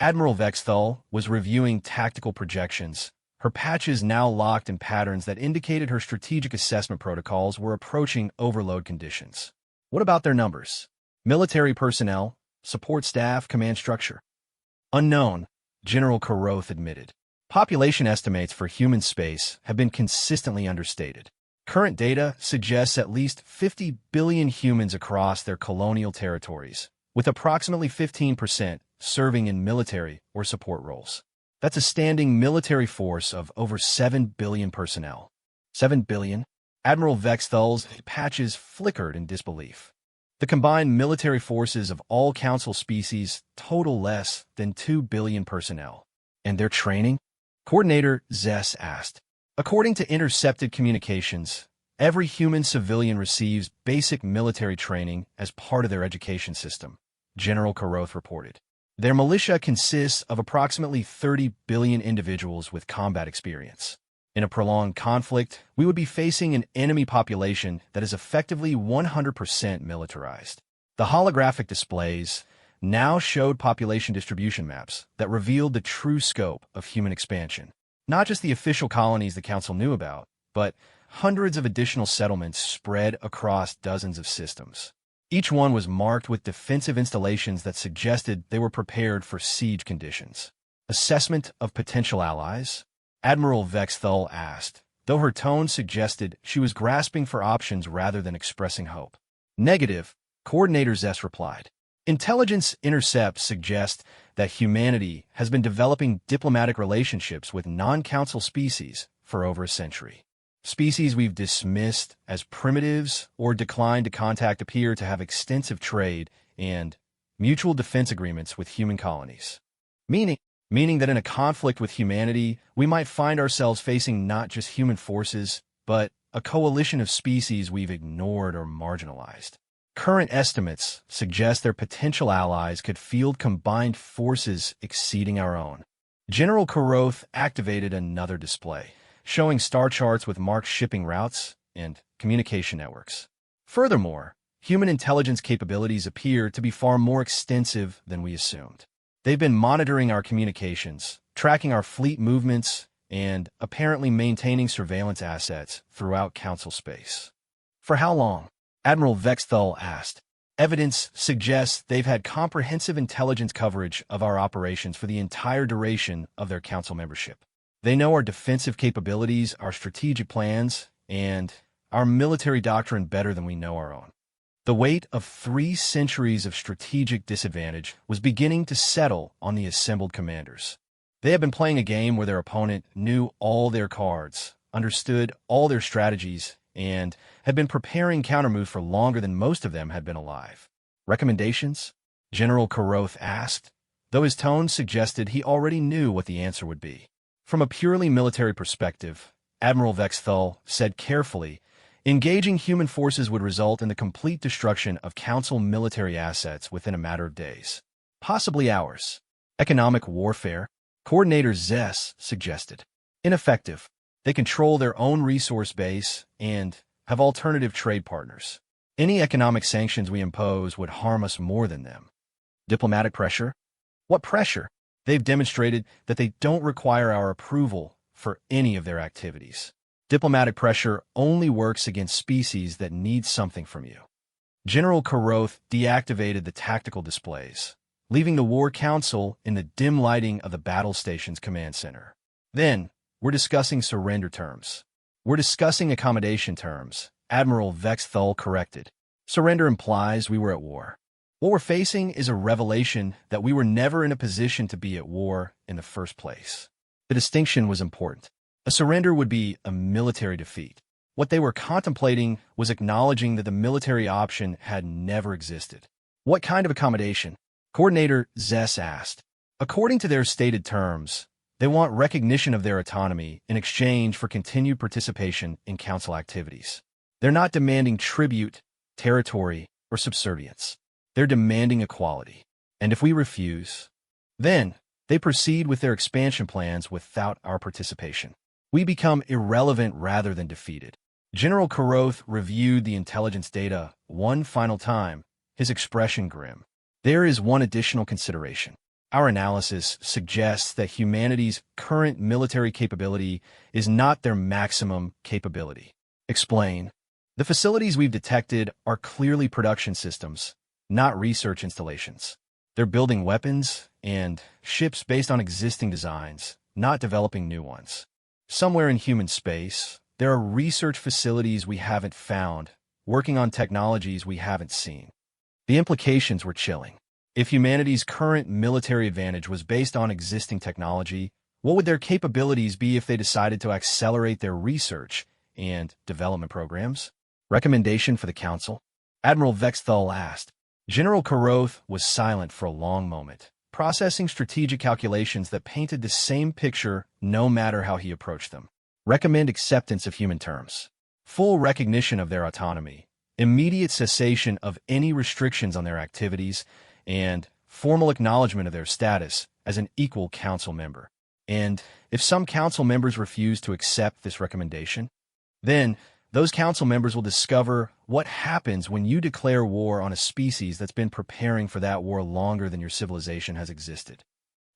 Admiral Vexthal was reviewing tactical projections, her patches now locked in patterns that indicated her strategic assessment protocols were approaching overload conditions. What about their numbers? Military personnel, support staff, command structure? Unknown, General Courteous admitted. Population estimates for human space have been consistently understated. Current data suggests at least 50 billion humans across their colonial territories, with approximately 15% serving in military or support roles. That's a standing military force of over 7 billion personnel. 7 billion? Admiral Vexthal's patches flickered in disbelief. The combined military forces of all Council species total less than 2 billion personnel. And their training? Coordinator Zess asked. According to intercepted communications, every human civilian receives basic military training as part of their education system, General Courteous reported. Their militia consists of approximately 30 billion individuals with combat experience. In a prolonged conflict, we would be facing an enemy population that is effectively 100% militarized. The holographic displays now showed population distribution maps that revealed the true scope of human expansion. Not just the official colonies the Council knew about, but hundreds of additional settlements spread across dozens of systems. Each one was marked with defensive installations that suggested they were prepared for siege conditions. Assessment of potential allies? Admiral Vexthal asked, though her tone suggested she was grasping for options rather than expressing hope. Negative, Coordinator Zess replied. Intelligence intercepts suggest that humanity has been developing diplomatic relationships with non-Council species for over a century. Species we've dismissed as primitives or declined to contact appear to have extensive trade and mutual defense agreements with human colonies. Meaning that in a conflict with humanity, we might find ourselves facing not just human forces, but a coalition of species we've ignored or marginalized. Current estimates suggest their potential allies could field combined forces exceeding our own. General Courteous activated another display, showing star charts with marked shipping routes and communication networks. Furthermore, human intelligence capabilities appear to be far more extensive than we assumed. They've been monitoring our communications, tracking our fleet movements, and apparently maintaining surveillance assets throughout Council space. For how long? Admiral Vexthal asked. Evidence suggests they've had comprehensive intelligence coverage of our operations for the entire duration of their Council membership. They know our defensive capabilities, our strategic plans, and our military doctrine better than we know our own. The weight of 3 centuries of strategic disadvantage was beginning to settle on the assembled commanders. They had been playing a game where their opponent knew all their cards, understood all their strategies, and had been preparing countermoves for longer than most of them had been alive. Recommendations? General Courteous asked, though his tone suggested he already knew what the answer would be. From a purely military perspective, Admiral Vexthal said carefully, engaging human forces would result in the complete destruction of Council military assets within a matter of days, possibly hours. Economic warfare? Coordinator Zess suggested. Ineffective. They control their own resource base and have alternative trade partners. Any economic sanctions we impose would harm us more than them. Diplomatic pressure? What pressure? They've demonstrated that they don't require our approval for any of their activities. Diplomatic pressure only works against species that need something from you. General Courteous deactivated the tactical displays, leaving the War Council in the dim lighting of the battle station's command center. Then, we're discussing surrender terms. We're discussing accommodation terms, Admiral Vexthal corrected. Surrender implies we were at war. What we're facing is a revelation that we were never in a position to be at war in the first place. The distinction was important. A surrender would be a military defeat. What they were contemplating was acknowledging that the military option had never existed. What kind of accommodation? Coordinator Zess asked. According to their stated terms, they want recognition of their autonomy in exchange for continued participation in Council activities. They're not demanding tribute, territory, or subservience. They're demanding equality. And if we refuse, then they proceed with their expansion plans without our participation. We become irrelevant rather than defeated. General Courteous reviewed the intelligence data one final time, his expression grim. There is one additional consideration. Our analysis suggests that humanity's current military capability is not their maximum capability. Explain. The facilities we've detected are clearly production systems, not research installations. They're building weapons and ships based on existing designs, not developing new ones. Somewhere in human space, there are research facilities we haven't found, working on technologies we haven't seen. The implications were chilling. If humanity's current military advantage was based on existing technology, what would their capabilities be if they decided to accelerate their research and development programs? Recommendation for the Council? Admiral Vexthal asked. General Courteous was silent for a long moment, processing strategic calculations that painted the same picture no matter how he approached them. Recommend acceptance of human terms. Full recognition of their autonomy, immediate cessation of any restrictions on their activities, and formal acknowledgement of their status as an equal council member. And if some council members refuse to accept this recommendation, then those council members will discover what happens when you declare war on a species that's been preparing for that war longer than your civilization has existed.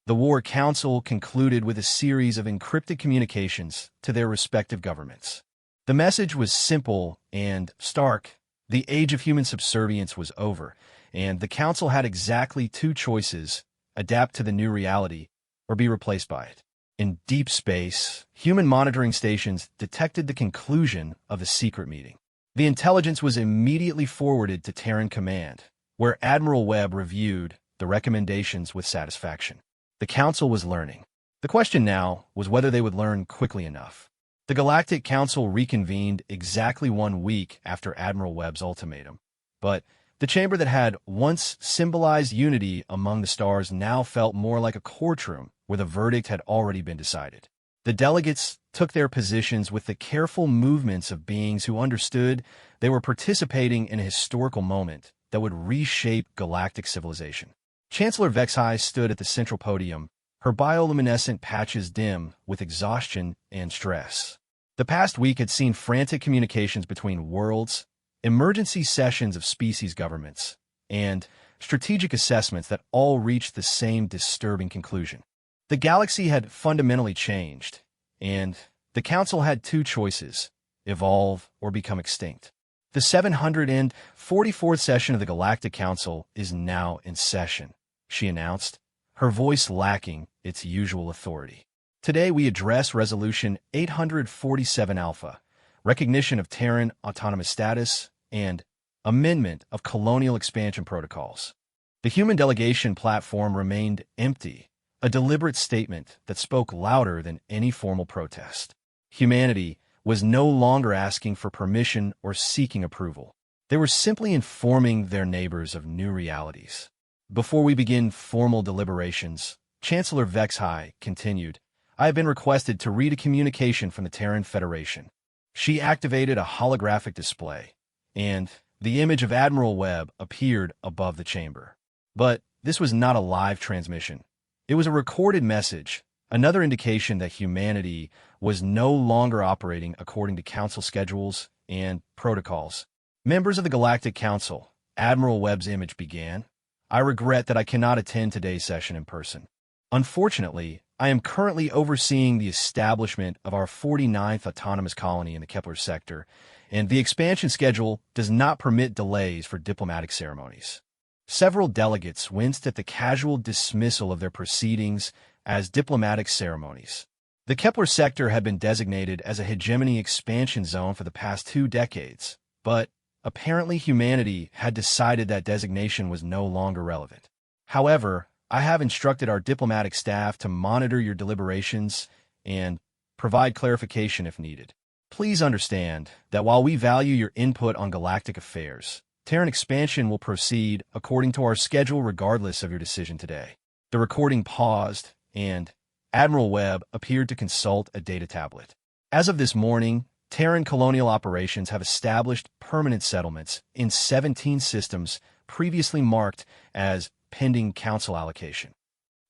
The War Council concluded with a series of encrypted communications to their respective governments. The message was simple and stark. The age of human subservience was over, and the Council had exactly two choices: adapt to the new reality or be replaced by it. In deep space, human monitoring stations detected the conclusion of the secret meeting. The intelligence was immediately forwarded to Terran Command, where Admiral Webb reviewed the recommendations with satisfaction. The Council was learning. The question now was whether they would learn quickly enough. The Galactic Council reconvened exactly 1 week after Admiral Webb's ultimatum, but the chamber that had once symbolized unity among the stars now felt more like a courtroom where the verdict had already been decided. The delegates took their positions with the careful movements of beings who understood they were participating in a historical moment that would reshape galactic civilization. Chancellor Vexhai stood at the central podium, her bioluminescent patches dim with exhaustion and stress. The past week had seen frantic communications between worlds, emergency sessions of species governments, and strategic assessments that all reached the same disturbing conclusion. The galaxy had fundamentally changed, and the Council had two choices: evolve or become extinct. The 744th session of the Galactic Council is now in session, she announced, her voice lacking its usual authority. Today we address Resolution 847 Alpha, recognition of Terran autonomous status, and amendment of colonial expansion protocols. The human delegation platform remained empty, a deliberate statement that spoke louder than any formal protest. Humanity was no longer asking for permission or seeking approval. They were simply informing their neighbors of new realities. Before we begin formal deliberations, Chancellor Vexhai continued, I have been requested to read a communication from the Terran Federation. She activated a holographic display, and the image of Admiral Webb appeared above the chamber. But this was not a live transmission. It was a recorded message, another indication that humanity was no longer operating according to Council schedules and protocols. Members of the Galactic Council, Admiral Webb's image began, I regret that I cannot attend today's session in person. Unfortunately, I am currently overseeing the establishment of our 49th autonomous colony in the Kepler sector, and the expansion schedule does not permit delays for diplomatic ceremonies. Several delegates winced at the casual dismissal of their proceedings as diplomatic ceremonies. The Kepler sector had been designated as a hegemony expansion zone for the past 2 decades, but apparently humanity had decided that designation was no longer relevant. However, I have instructed our diplomatic staff to monitor your deliberations and provide clarification if needed. Please understand that while we value your input on galactic affairs, Terran expansion will proceed according to our schedule regardless of your decision today. The recording paused, and Admiral Webb appeared to consult a data tablet. As of this morning, Terran colonial operations have established permanent settlements in 17 systems previously marked as pending council allocation.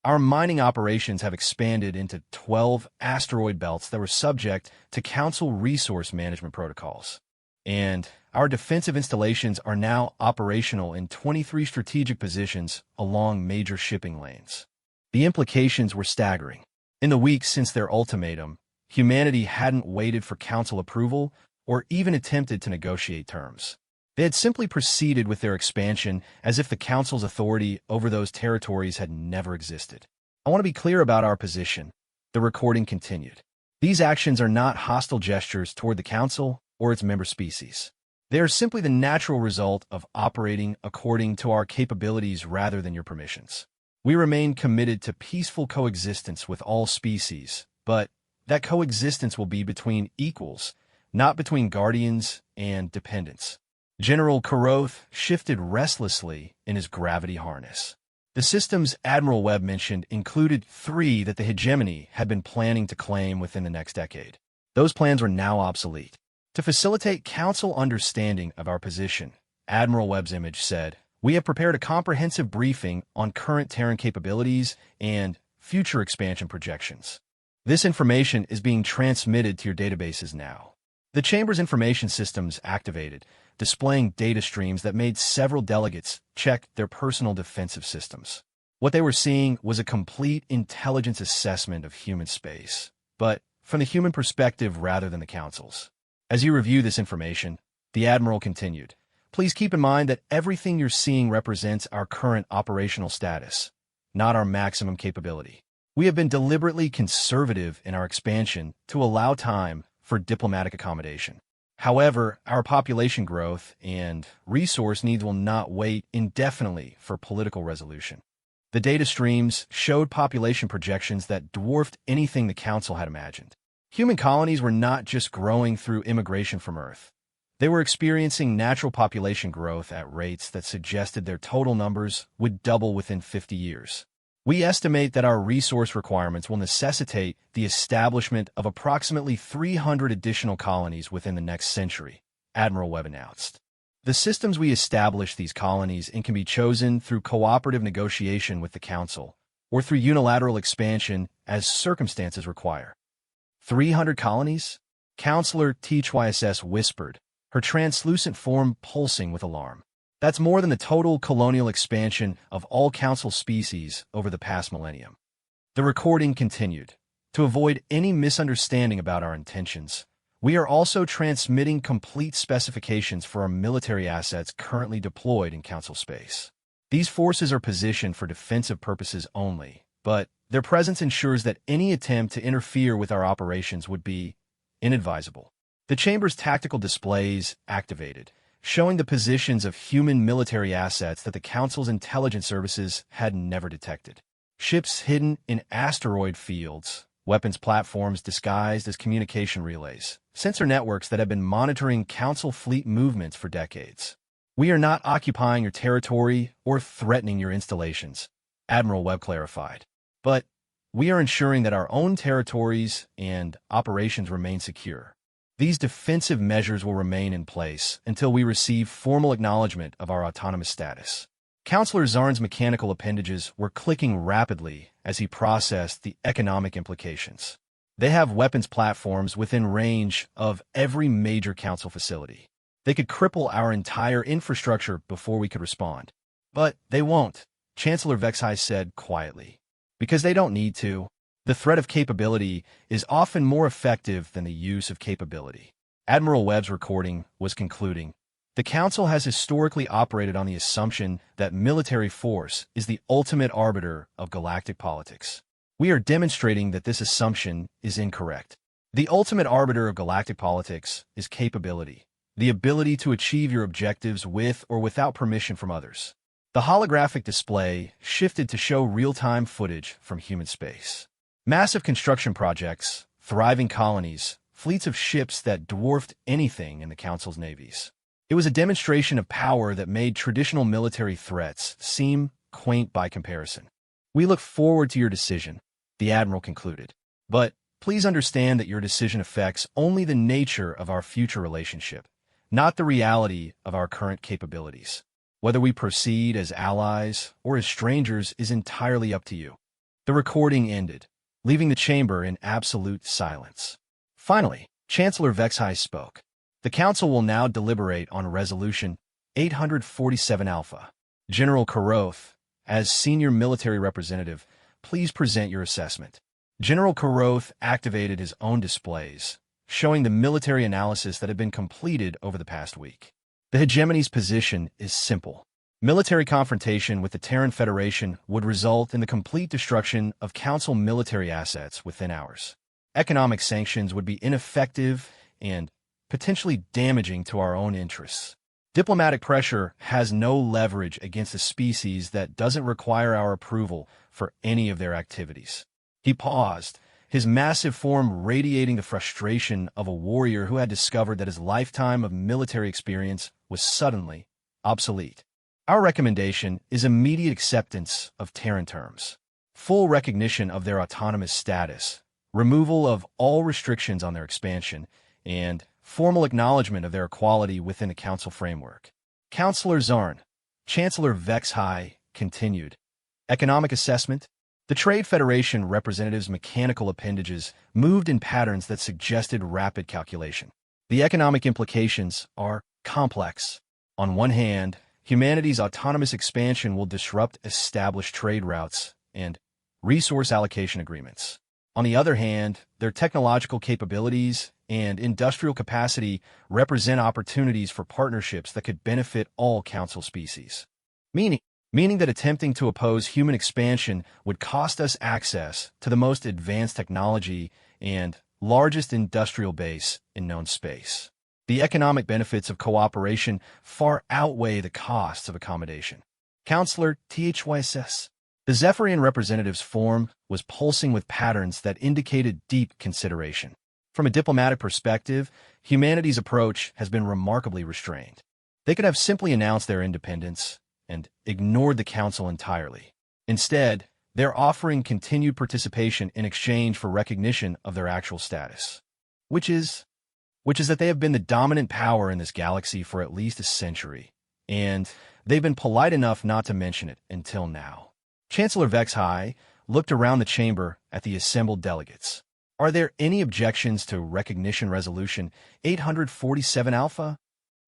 Our mining operations have expanded into 12 asteroid belts that were subject to council resource management protocols. And our defensive installations are now operational in 23 strategic positions along major shipping lanes. The implications were staggering. In the weeks since their ultimatum, humanity hadn't waited for council approval or even attempted to negotiate terms. They had simply proceeded with their expansion as if the council's authority over those territories had never existed. I want to be clear about our position. The recording continued. These actions are not hostile gestures toward the council or its member species. They are simply the natural result of operating according to our capabilities rather than your permissions. We remain committed to peaceful coexistence with all species, but that coexistence will be between equals, not between guardians and dependents. General Courteous shifted restlessly in his gravity harness. The systems Admiral Webb mentioned included 3 that the hegemony had been planning to claim within the next decade. Those plans were now obsolete. To facilitate council understanding of our position, Admiral Webb's image said, "We have prepared a comprehensive briefing on current Terran capabilities and future expansion projections. This information is being transmitted to your databases now." The Chamber's information systems activated, displaying data streams that made several delegates check their personal defensive systems. What they were seeing was a complete intelligence assessment of human space, but from the human perspective rather than the Council's. As you review this information, the Admiral continued, "Please keep in mind that everything you're seeing represents our current operational status, not our maximum capability. We have been deliberately conservative in our expansion to allow time for diplomatic accommodation. However, our population growth and resource needs will not wait indefinitely for political resolution." The data streams showed population projections that dwarfed anything the Council had imagined. Human colonies were not just growing through immigration from Earth. They were experiencing natural population growth at rates that suggested their total numbers would double within 50 years. "We estimate that our resource requirements will necessitate the establishment of approximately 300 additional colonies within the next century," Admiral Webb announced. "The systems we establish these colonies in can be chosen through cooperative negotiation with the Council or through unilateral expansion as circumstances require." 300 colonies? Counselor HYSS whispered, her translucent form pulsing with alarm. "That's more than the total colonial expansion of all Council species over the past millennium." The recording continued. "To avoid any misunderstanding about our intentions, we are also transmitting complete specifications for our military assets currently deployed in Council space. These forces are positioned for defensive purposes only, but their presence ensures that any attempt to interfere with our operations would be inadvisable." The Chamber's tactical displays activated, showing the positions of human military assets that the Council's intelligence services had never detected. Ships hidden in asteroid fields, weapons platforms disguised as communication relays, sensor networks that have been monitoring Council fleet movements for decades. "We are not occupying your territory or threatening your installations," Admiral Webb clarified. "But we are ensuring that our own territories and operations remain secure. These defensive measures will remain in place until we receive formal acknowledgement of our autonomous status." Counselor Zarn's mechanical appendages were clicking rapidly as he processed the economic implications. "They have weapons platforms within range of every major Council facility. They could cripple our entire infrastructure before we could respond. But they won't," Chancellor Vexhai said quietly. Because they don't need to. The threat of capability is often more effective than the use of capability. Admiral Webb's recording was concluding. The Council has historically operated on the assumption that military force is the ultimate arbiter of galactic politics. We are demonstrating that this assumption is incorrect. The ultimate arbiter of galactic politics is capability, the ability to achieve your objectives with or without permission from others. The holographic display shifted to show real-time footage from human space. Massive construction projects, thriving colonies, fleets of ships that dwarfed anything in the Council's navies. It was a demonstration of power that made traditional military threats seem quaint by comparison. We look forward to your decision, the Admiral concluded. But please understand that your decision affects only the nature of our future relationship, not the reality of our current capabilities. Whether we proceed as allies or as strangers is entirely up to you. The recording ended, leaving the chamber in absolute silence. Finally, Chancellor Vexhai spoke. The Council will now deliberate on Resolution 847 Alpha. General Courteous, as senior military representative, please present your assessment. General Courteous activated his own displays, showing the military analysis that had been completed over the past week. The hegemony's position is simple. Military confrontation with the Terran Federation would result in the complete destruction of Council military assets within hours. Economic sanctions would be ineffective and potentially damaging to our own interests. Diplomatic pressure has no leverage against a species that doesn't require our approval for any of their activities. He paused, his massive form radiating the frustration of a warrior who had discovered that his lifetime of military experience was suddenly obsolete. Our recommendation is immediate acceptance of Terran terms, full recognition of their autonomous status, removal of all restrictions on their expansion, and formal acknowledgement of their equality within the Council framework. Councillor Zarn, Chancellor Vexhai continued. Economic assessment? The Trade Federation representatives' mechanical appendages moved in patterns that suggested rapid calculation. The economic implications are complex. On one hand, humanity's autonomous expansion will disrupt established trade routes and resource allocation agreements. On the other hand, their technological capabilities and industrial capacity represent opportunities for partnerships that could benefit all Council species. Meaning that attempting to oppose human expansion would cost us access to the most advanced technology and largest industrial base in known space. The economic benefits of cooperation far outweigh the costs of accommodation. Councillor THYSS. The Zephyrian representative's form was pulsing with patterns that indicated deep consideration. From a diplomatic perspective, humanity's approach has been remarkably restrained. They could have simply announced their independence and ignored the Council entirely. Instead, they're offering continued participation in exchange for recognition of their actual status, which is that they have been the dominant power in this galaxy for at least a century, and they've been polite enough not to mention it until now. Chancellor Vexhai looked around the chamber at the assembled delegates. Are there any objections to Recognition Resolution 847 Alpha?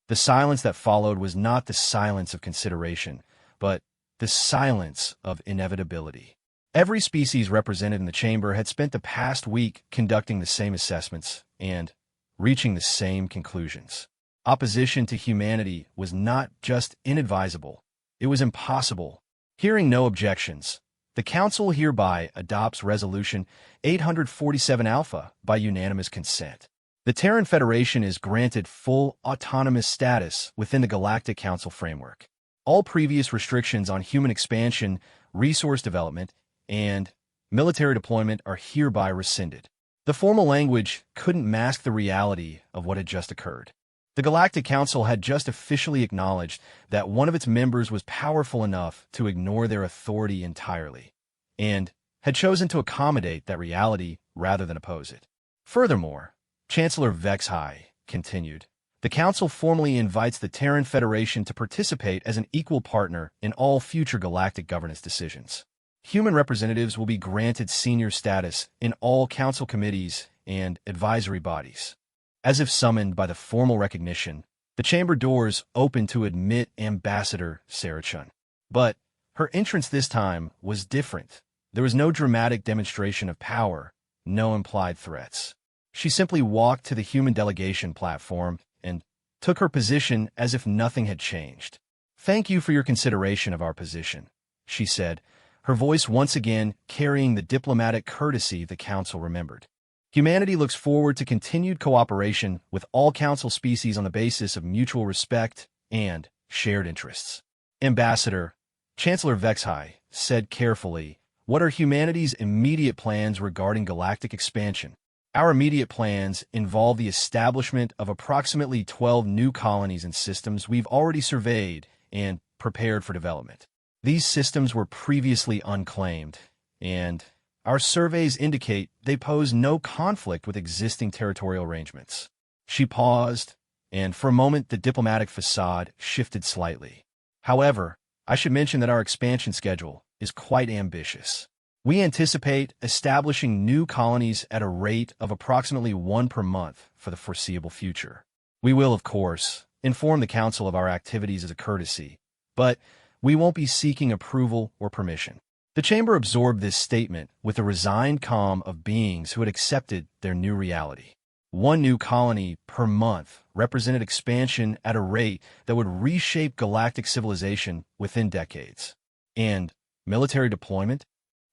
The silence that followed was not the silence of consideration, but the silence of inevitability. Every species represented in the chamber had spent the past week conducting the same assessments and reaching the same conclusions. Opposition to humanity was not just inadvisable, it was impossible. Hearing no objections, the Council hereby adopts Resolution 847 Alpha by unanimous consent. The Terran Federation is granted full autonomous status within the Galactic Council framework. All previous restrictions on human expansion, resource development, and military deployment are hereby rescinded. The formal language couldn't mask the reality of what had just occurred. The Galactic Council had just officially acknowledged that one of its members was powerful enough to ignore their authority entirely, and had chosen to accommodate that reality rather than oppose it. Furthermore, Chancellor Vexhai continued, the Council formally invites the Terran Federation to participate as an equal partner in all future galactic governance decisions. Human representatives will be granted senior status in all Council committees and advisory bodies. As if summoned by the formal recognition, the chamber doors opened to admit Ambassador Sarah Chun. But Her entrance this time was different. There was no dramatic demonstration of power, no implied threats. She simply walked to the human delegation platform and took her position as if nothing had changed. "Thank you for your consideration of our position," she said, her voice once again carrying the diplomatic courtesy the Council remembered. "Humanity looks forward to continued cooperation with all Council species on the basis of mutual respect and shared interests." Ambassador, Chancellor Vexhai said carefully, "What are humanity's immediate plans regarding galactic expansion?" "Our immediate plans involve the establishment of approximately 12 new colonies and systems we've already surveyed and prepared for development. These systems were previously unclaimed, and our surveys indicate they pose no conflict with existing territorial arrangements." She paused, and for a moment the diplomatic facade shifted slightly. "However, I should mention that our expansion schedule is quite ambitious. We anticipate establishing new colonies at a rate of approximately one per month for the foreseeable future. We will, of course, inform the Council of our activities as a courtesy, but we won't be seeking approval or permission." The Chamber absorbed this statement with the resigned calm of beings who had accepted their new reality. One new colony per month represented expansion at a rate that would reshape galactic civilization within decades. "And military deployment?"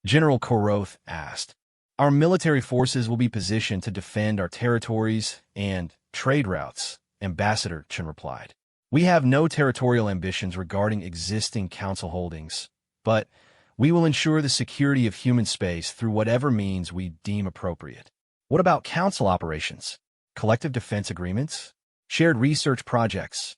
General Courteous asked. "Our military forces will be positioned to defend our territories and trade routes," Ambassador Chen replied. "We have no territorial ambitions regarding existing Council holdings, but we will ensure the security of human space through whatever means we deem appropriate." "What about Council operations? Collective defense agreements? Shared research projects?"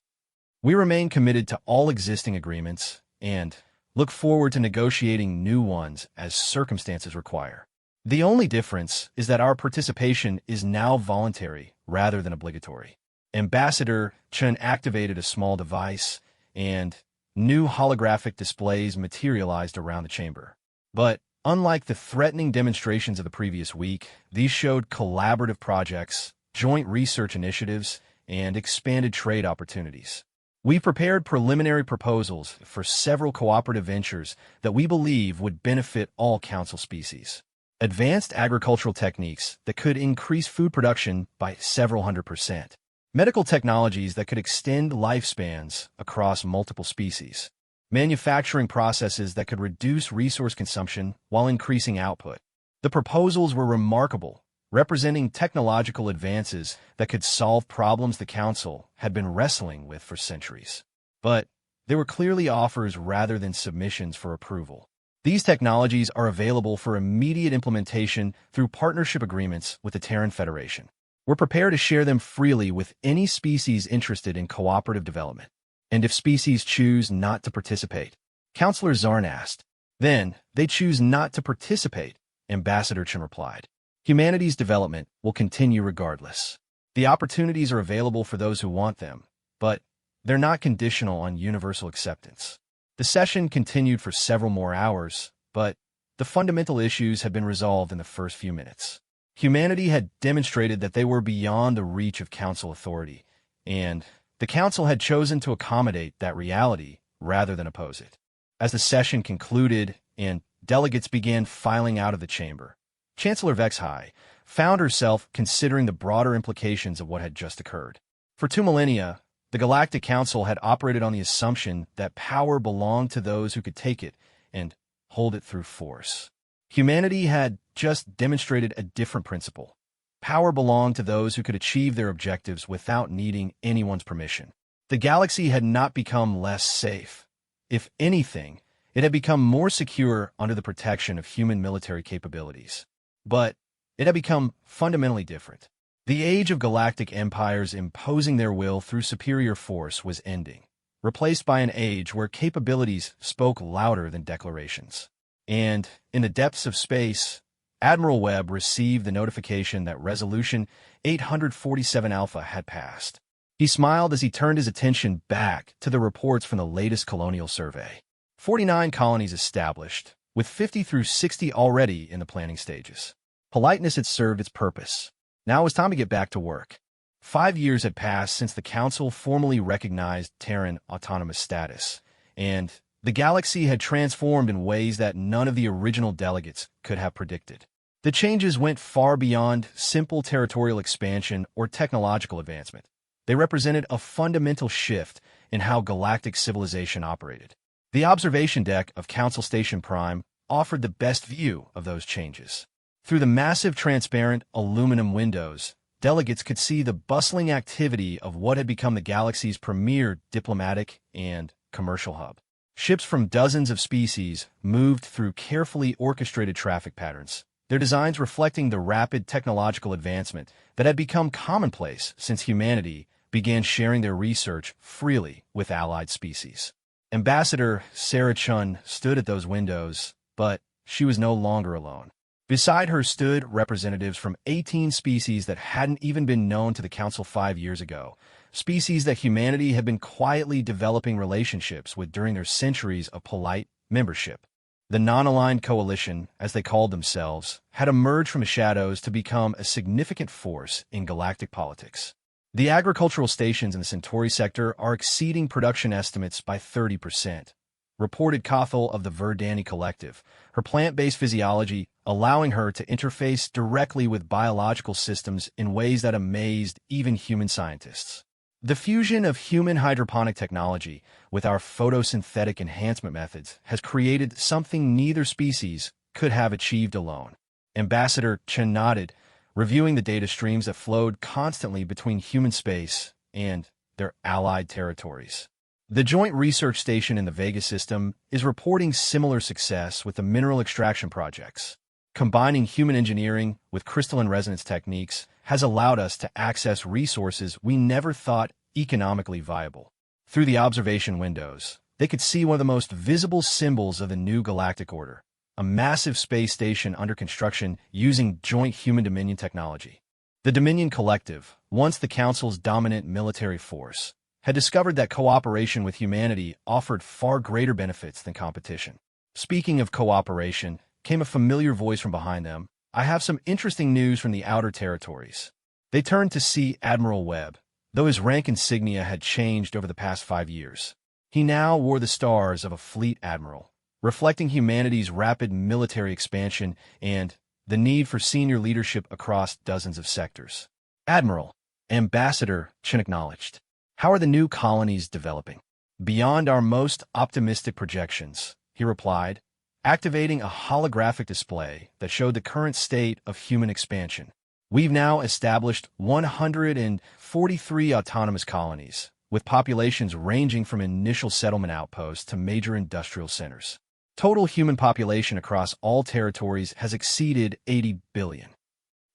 "We remain committed to all existing agreements and look forward to negotiating new ones as circumstances require. The only difference is that our participation is now voluntary rather than obligatory." Ambassador Chen activated a small device, and new holographic displays materialized around the chamber. But unlike the threatening demonstrations of the previous week, these showed collaborative projects, joint research initiatives, and expanded trade opportunities. "We prepared preliminary proposals for several cooperative ventures that we believe would benefit all Council species. Advanced agricultural techniques that could increase food production by several 100%. Medical technologies that could extend lifespans across multiple species. Manufacturing processes that could reduce resource consumption while increasing output." The proposals were remarkable, representing technological advances that could solve problems the Council had been wrestling with for centuries. But they were clearly offers rather than submissions for approval. These technologies are available for immediate implementation through partnership agreements with the Terran Federation. We're prepared to share them freely with any species interested in cooperative development. "And if species choose not to participate?" Councillor Zarn asked. "Then they choose not to participate," Ambassador Chen replied. "Humanity's development will continue regardless. The opportunities are available for those who want them, but they're not conditional on universal acceptance." The session continued for several more hours, but the fundamental issues had been resolved in the first few minutes. Humanity had demonstrated that they were beyond the reach of Council authority, and the Council had chosen to accommodate that reality rather than oppose it. As the session concluded and delegates began filing out of the chamber, Chancellor Vexhai found herself considering the broader implications of what had just occurred. For 2 millennia, the Galactic Council had operated on the assumption that power belonged to those who could take it and hold it through force. Humanity had just demonstrated a different principle. Power belonged to those who could achieve their objectives without needing anyone's permission. The galaxy had not become less safe. If anything, it had become more secure under the protection of human military capabilities. But it had become fundamentally different. The age of galactic empires imposing their will through superior force was ending, replaced by an age where capabilities spoke louder than declarations. And in the depths of space, Admiral Webb received the notification that Resolution 847 Alpha had passed. He smiled as he turned his attention back to the reports from the latest colonial survey. 49 colonies established, with 50 through 60 already in the planning stages. Politeness had served its purpose. Now it was time to get back to work. 5 years had passed since the Council formally recognized Terran autonomous status, and The galaxy had transformed in ways that none of the original delegates could have predicted. The changes went far beyond simple territorial expansion or technological advancement. They represented a fundamental shift in how galactic civilization operated. The observation deck of Council Station Prime offered the best view of those changes. Through the massive transparent aluminum windows, delegates could see the bustling activity of what had become the galaxy's premier diplomatic and commercial hub. Ships from dozens of species moved through carefully orchestrated traffic patterns, their designs reflecting the rapid technological advancement that had become commonplace since humanity began sharing their research freely with allied species. Ambassador Sarah Chun stood at those windows, but she was no longer alone. Beside her stood representatives from 18 species that hadn't even been known to the Council 5 years ago, species that humanity had been quietly developing relationships with during their centuries of polite membership. The non-aligned coalition, as they called themselves, had emerged from the shadows to become a significant force in galactic politics. The agricultural stations in the Centauri sector are exceeding production estimates by 30%, reported Cathal of the Verdani Collective, her plant-based physiology allowing her to interface directly with biological systems in ways that amazed even human scientists. The fusion of human hydroponic technology with our photosynthetic enhancement methods has created something neither species could have achieved alone. Ambassador Chen nodded, reviewing the data streams that flowed constantly between human space and their allied territories. The Joint Research Station in the Vega system is reporting similar success with the mineral extraction projects. Combining human engineering with crystalline resonance techniques has allowed us to access resources we never thought economically viable. Through the observation windows, they could see one of the most visible symbols of the new galactic order, a massive space station under construction using joint human-Dominion technology. The Dominion Collective, once the Council's dominant military force, had discovered that cooperation with humanity offered far greater benefits than competition. Speaking of cooperation, came a familiar voice from behind them. I have some interesting news from the outer territories. They turned to see Admiral Webb, though his rank insignia had changed over the past 5 years. He now wore the stars of a fleet admiral, reflecting humanity's rapid military expansion and the need for senior leadership across dozens of sectors. Admiral, Ambassador Chen acknowledged. How are the new colonies developing? Beyond our most optimistic projections, he replied, activating a holographic display that showed the current state of human expansion. We've now established 143 autonomous colonies, with populations ranging from initial settlement outposts to major industrial centers. Total human population across all territories has exceeded 80 billion.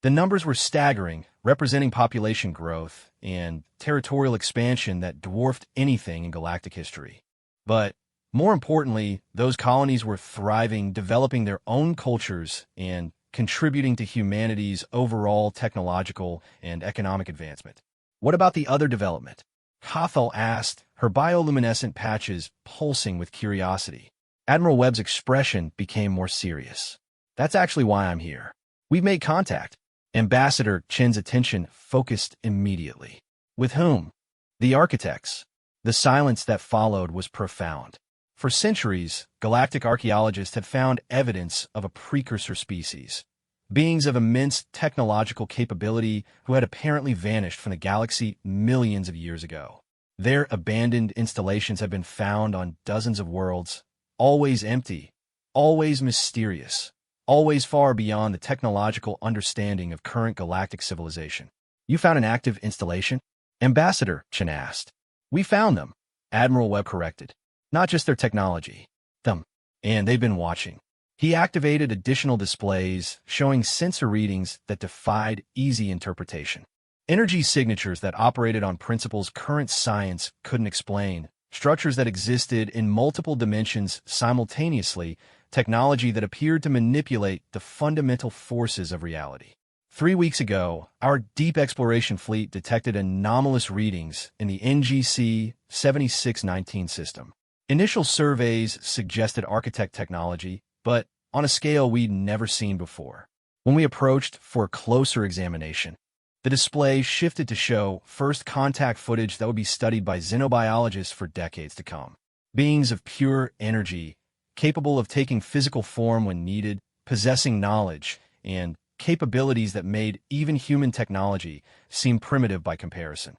The numbers were staggering, representing population growth and territorial expansion that dwarfed anything in galactic history. But more importantly, those colonies were thriving, developing their own cultures and contributing to humanity's overall technological and economic advancement. What about the other development? Cathal asked, her bioluminescent patches pulsing with curiosity. Admiral Webb's expression became more serious. That's actually why I'm here. We've made contact. Ambassador Chen's attention focused immediately. With whom? The architects. The silence that followed was profound. For centuries, galactic archaeologists had found evidence of a precursor species, beings of immense technological capability who had apparently vanished from the galaxy millions of years ago. Their abandoned installations have been found on dozens of worlds, always empty, always mysterious, always far beyond the technological understanding of current galactic civilization. You found an active installation? Ambassador Chen asked. We found them, Admiral Webb corrected. Not just their technology, them. And they've been watching. He activated additional displays showing sensor readings that defied easy interpretation. Energy signatures that operated on principles current science couldn't explain, structures that existed in multiple dimensions simultaneously, technology that appeared to manipulate the fundamental forces of reality. 3 weeks ago, our deep exploration fleet detected anomalous readings in the NGC 7619 system. Initial surveys suggested architect technology, but on a scale we'd never seen before. When we approached for a closer examination, the display shifted to show first contact footage that would be studied by xenobiologists for decades to come. beings of pure energy, capable of taking physical form when needed, possessing knowledge, and capabilities that made even human technology seem primitive by comparison.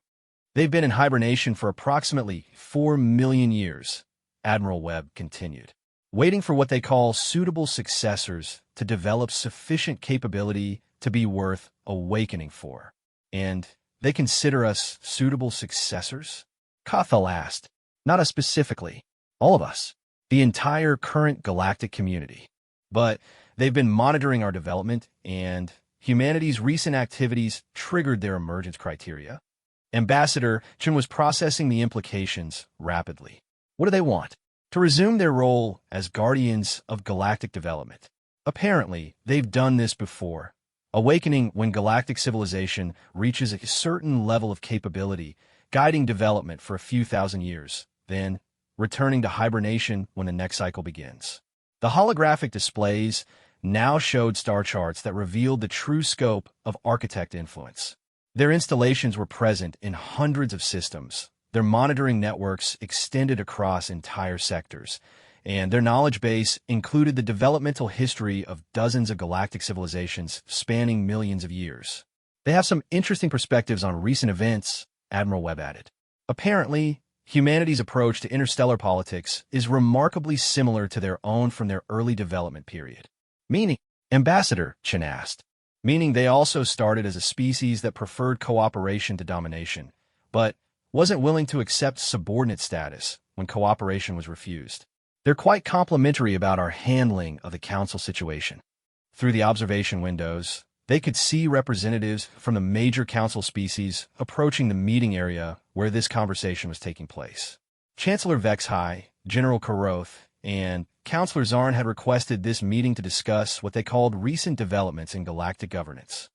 They've been in hibernation for approximately 4 million years, Admiral Webb continued, waiting for what they call suitable successors to develop sufficient capability to be worth awakening for. And they consider us suitable successors? Kothel asked. Not us specifically. All of us. The entire current galactic community. But they've been monitoring our development, and humanity's recent activities triggered their emergence criteria. Ambassador Chen was processing the implications rapidly. What do they want? To resume their role as guardians of galactic development. Apparently, they've done this before, awakening when galactic civilization reaches a certain level of capability, guiding development for a few thousand years, then returning to hibernation when the next cycle begins. The holographic displays now showed star charts that revealed the true scope of architect influence. Their installations were present in hundreds of systems. Their monitoring networks extended across entire sectors, and their knowledge base included the developmental history of dozens of galactic civilizations spanning millions of years. They have some interesting perspectives on recent events, Admiral Webb added. Apparently, humanity's approach to interstellar politics is remarkably similar to their own from their early development period. Meaning, Ambassador Chen asked. Meaning they also started as a species that preferred cooperation to domination, but wasn't willing to accept subordinate status when cooperation was refused. They're quite complimentary about our handling of the Council situation. Through the observation windows, they could see representatives from the major Council species approaching the meeting area where this conversation was taking place. Chancellor Vexhai, General Karoth, and Councillor Zarn had requested this meeting to discuss what they called recent developments in galactic governance.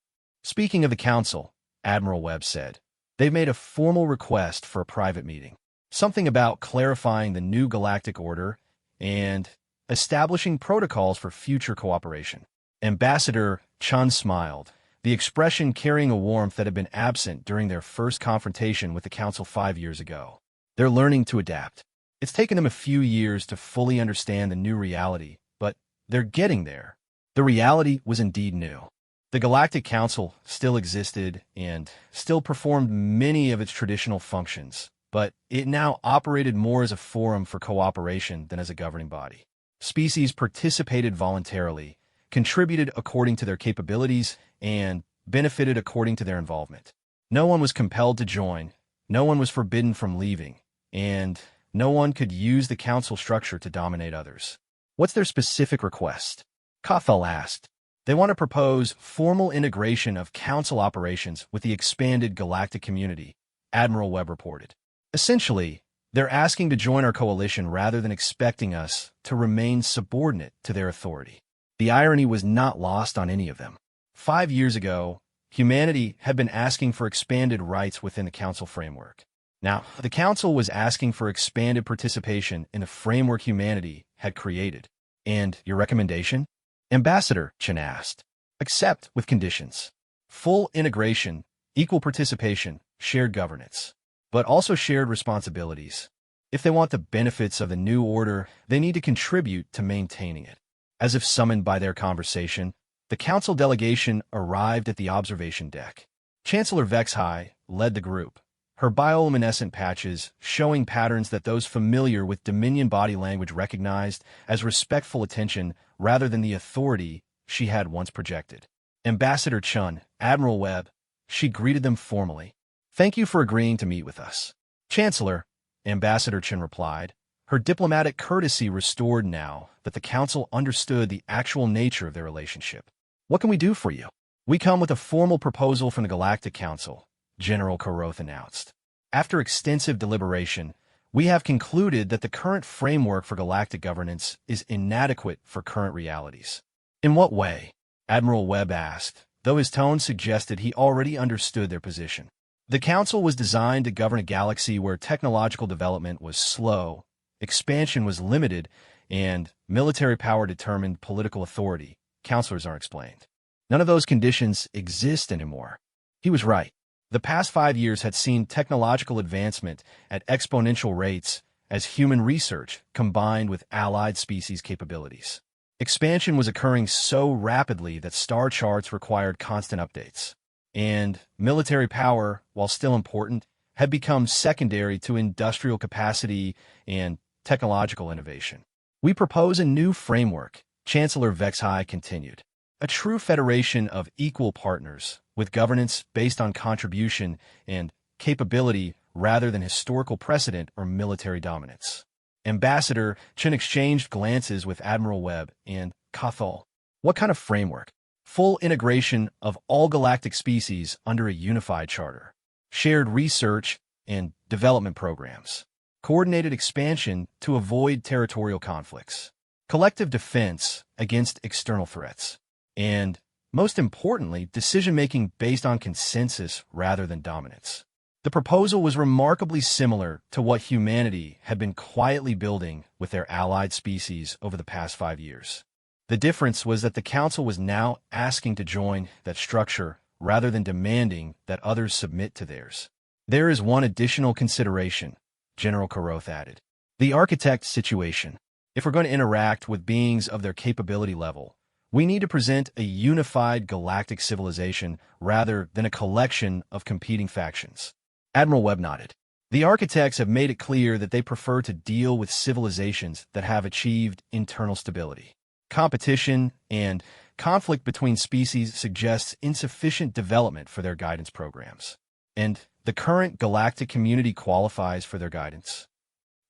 Speaking of the Council, Admiral Webb said, they've made a formal request for a private meeting. Something about clarifying the new galactic order and establishing protocols for future cooperation. Ambassador Chun smiled, the expression carrying a warmth that had been absent during their first confrontation with the Council 5 years ago. They're learning to adapt. It's taken them a few years to fully understand the new reality, but they're getting there. The reality was indeed new. The Galactic Council still existed and still performed many of its traditional functions, but it now operated more as a forum for cooperation than as a governing body. Species participated voluntarily, contributed according to their capabilities, and benefited according to their involvement. No one was compelled to join, no one was forbidden from leaving, and no one could use the council structure to dominate others. What's their specific request? Kothel asked. They want to propose formal integration of council operations with the expanded galactic community, Admiral Webb reported. Essentially, they're asking to join our coalition rather than expecting us to remain subordinate to their authority. The irony was not lost on any of them. 5 years ago, humanity had been asking for expanded rights within the council framework. Now, the council was asking for expanded participation in the framework humanity had created. And your recommendation? Ambassador Chen asked. Accept with conditions. Full integration, equal participation, shared governance, but also shared responsibilities. If they want the benefits of the new order, they need to contribute to maintaining it. As if summoned by their conversation, the council delegation arrived at the observation deck. Chancellor Vexhai led the group, her bioluminescent patches showing patterns that those familiar with Dominion body language recognized as respectful attention rather than the authority she had once projected. Ambassador Chun, Admiral Webb, she greeted them formally. Thank you for agreeing to meet with us. Chancellor, Ambassador Chen replied, her diplomatic courtesy restored now that the council understood the actual nature of their relationship. What can we do for you? We come with a formal proposal from the Galactic Council, General Karoth announced. After extensive deliberation, we have concluded that the current framework for galactic governance is inadequate for current realities. In what way? Admiral Webb asked, though his tone suggested he already understood their position. The council was designed to govern a galaxy where technological development was slow, expansion was limited, and military power determined political authority, counselors are explained. None of those conditions exist anymore. He was right. The past 5 years had seen technological advancement at exponential rates as human research combined with allied species capabilities. Expansion was occurring so rapidly that star charts required constant updates. And military power, while still important, had become secondary to industrial capacity and technological innovation. We propose a new framework, Chancellor Vexhai continued. A true federation of equal partners, with governance based on contribution and capability rather than historical precedent or military dominance. Ambassador Chen exchanged glances with Admiral Webb and Cathal. What kind of framework? Full integration of all galactic species under a unified charter. Shared research and development programs. Coordinated expansion to avoid territorial conflicts. Collective defense against external threats. And, most importantly, decision-making based on consensus rather than dominance. The proposal was remarkably similar to what humanity had been quietly building with their allied species over the past 5 years. The difference was that the Council was now asking to join that structure rather than demanding that others submit to theirs. There is one additional consideration, General Courteous added. The architect situation. If we're going to interact with beings of their capability level, we need to present a unified galactic civilization rather than a collection of competing factions. Admiral Webb nodded. The architects have made it clear that they prefer to deal with civilizations that have achieved internal stability. Competition and conflict between species suggests insufficient development for their guidance programs. And the current galactic community qualifies for their guidance.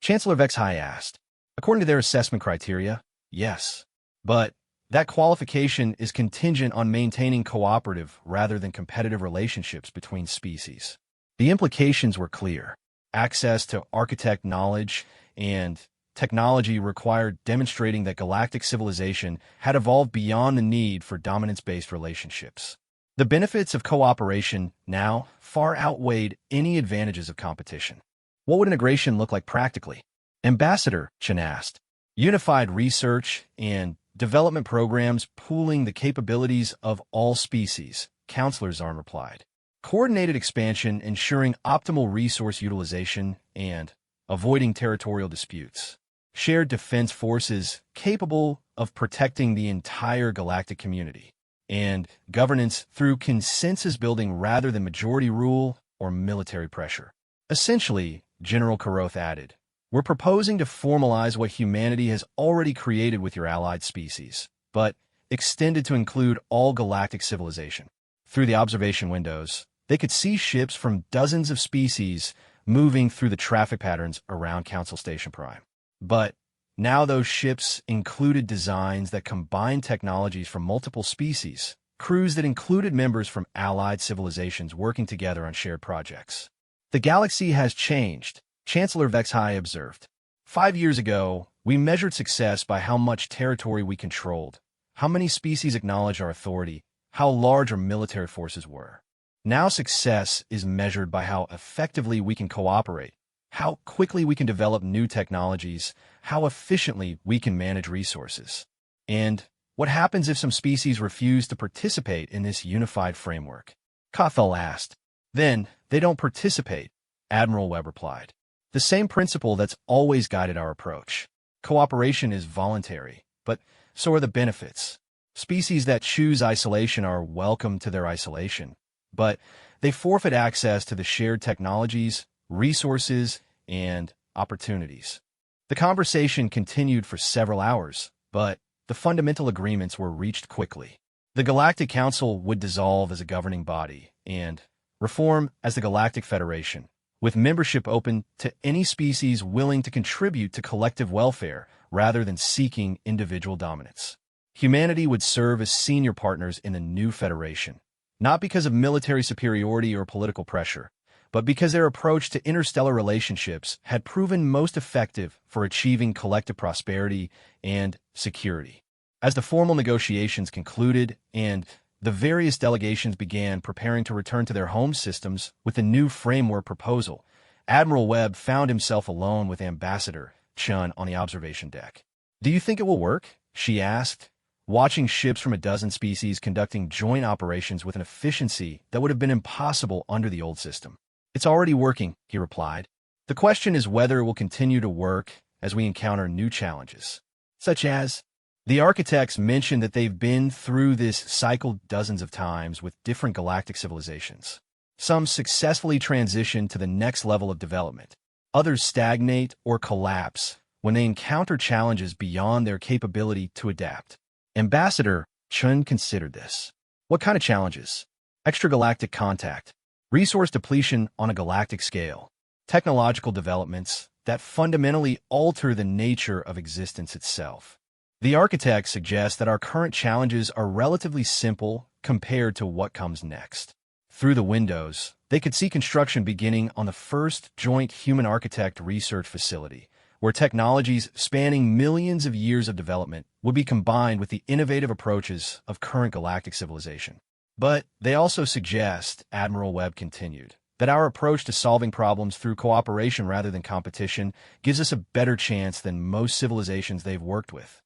Chancellor Vexhai asked. According to their assessment criteria, yes. But that qualification is contingent on maintaining cooperative rather than competitive relationships between species. The implications were clear. Access to architect knowledge and technology required demonstrating that galactic civilization had evolved beyond the need for dominance-based relationships. The benefits of cooperation now far outweighed any advantages of competition. What would integration look like practically? Ambassador Chen asked. Unified research and development programs pooling the capabilities of all species, Counselor Zarn replied. Coordinated expansion ensuring optimal resource utilization and avoiding territorial disputes. Shared defense forces capable of protecting the entire galactic community. And governance through consensus building rather than majority rule or military pressure. Essentially, General Courteous added, we're proposing to formalize what humanity has already created with your allied species, but extended to include all galactic civilization. Through the observation windows, they could see ships from dozens of species moving through the traffic patterns around Council Station Prime. But now those ships included designs that combined technologies from multiple species, crews that included members from allied civilizations working together on shared projects. The galaxy has changed, Chancellor Vexhai observed. 5 years ago, we measured success by how much territory we controlled, how many species acknowledged our authority, how large our military forces were. Now success is measured by how effectively we can cooperate, how quickly we can develop new technologies, how efficiently we can manage resources. And what happens if some species refuse to participate in this unified framework? Cathal asked. Then, they don't participate, Admiral Webb replied. The same principle that's always guided our approach. Cooperation is voluntary, but so are the benefits. Species that choose isolation are welcome to their isolation, but they forfeit access to the shared technologies, resources, and opportunities. The conversation continued for several hours, but the fundamental agreements were reached quickly. The Galactic Council would dissolve as a governing body and reform as the Galactic Federation, with membership open to any species willing to contribute to collective welfare rather than seeking individual dominance. Humanity would serve as senior partners in the new federation, not because of military superiority or political pressure, but because their approach to interstellar relationships had proven most effective for achieving collective prosperity and security. As the formal negotiations concluded and the various delegations began preparing to return to their home systems with the new framework proposal, Admiral Webb found himself alone with Ambassador Chen on the observation deck. "Do you think it will work?" she asked, watching ships from a dozen species conducting joint operations with an efficiency that would have been impossible under the old system. "It's already working," he replied. The question is whether it will continue to work as we encounter new challenges, such as the architects mentioned that they've been through this cycle dozens of times with different galactic civilizations. Some successfully transition to the next level of development. Others stagnate or collapse when they encounter challenges beyond their capability to adapt. Ambassador Chun considered this. What kind of challenges? Extragalactic contact, resource depletion on a galactic scale, technological developments that fundamentally alter the nature of existence itself. The architects suggest that our current challenges are relatively simple compared to what comes next. Through the windows, they could see construction beginning on the first joint human-architect research facility, where technologies spanning millions of years of development would be combined with the innovative approaches of current galactic civilization. But they also suggest, Admiral Webb continued, that our approach to solving problems through cooperation rather than competition gives us a better chance than most civilizations they've worked with.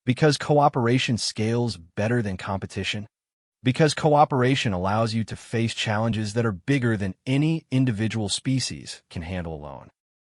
Because cooperation scales better than competition? Because cooperation allows you to face challenges that are bigger than any individual species can handle alone.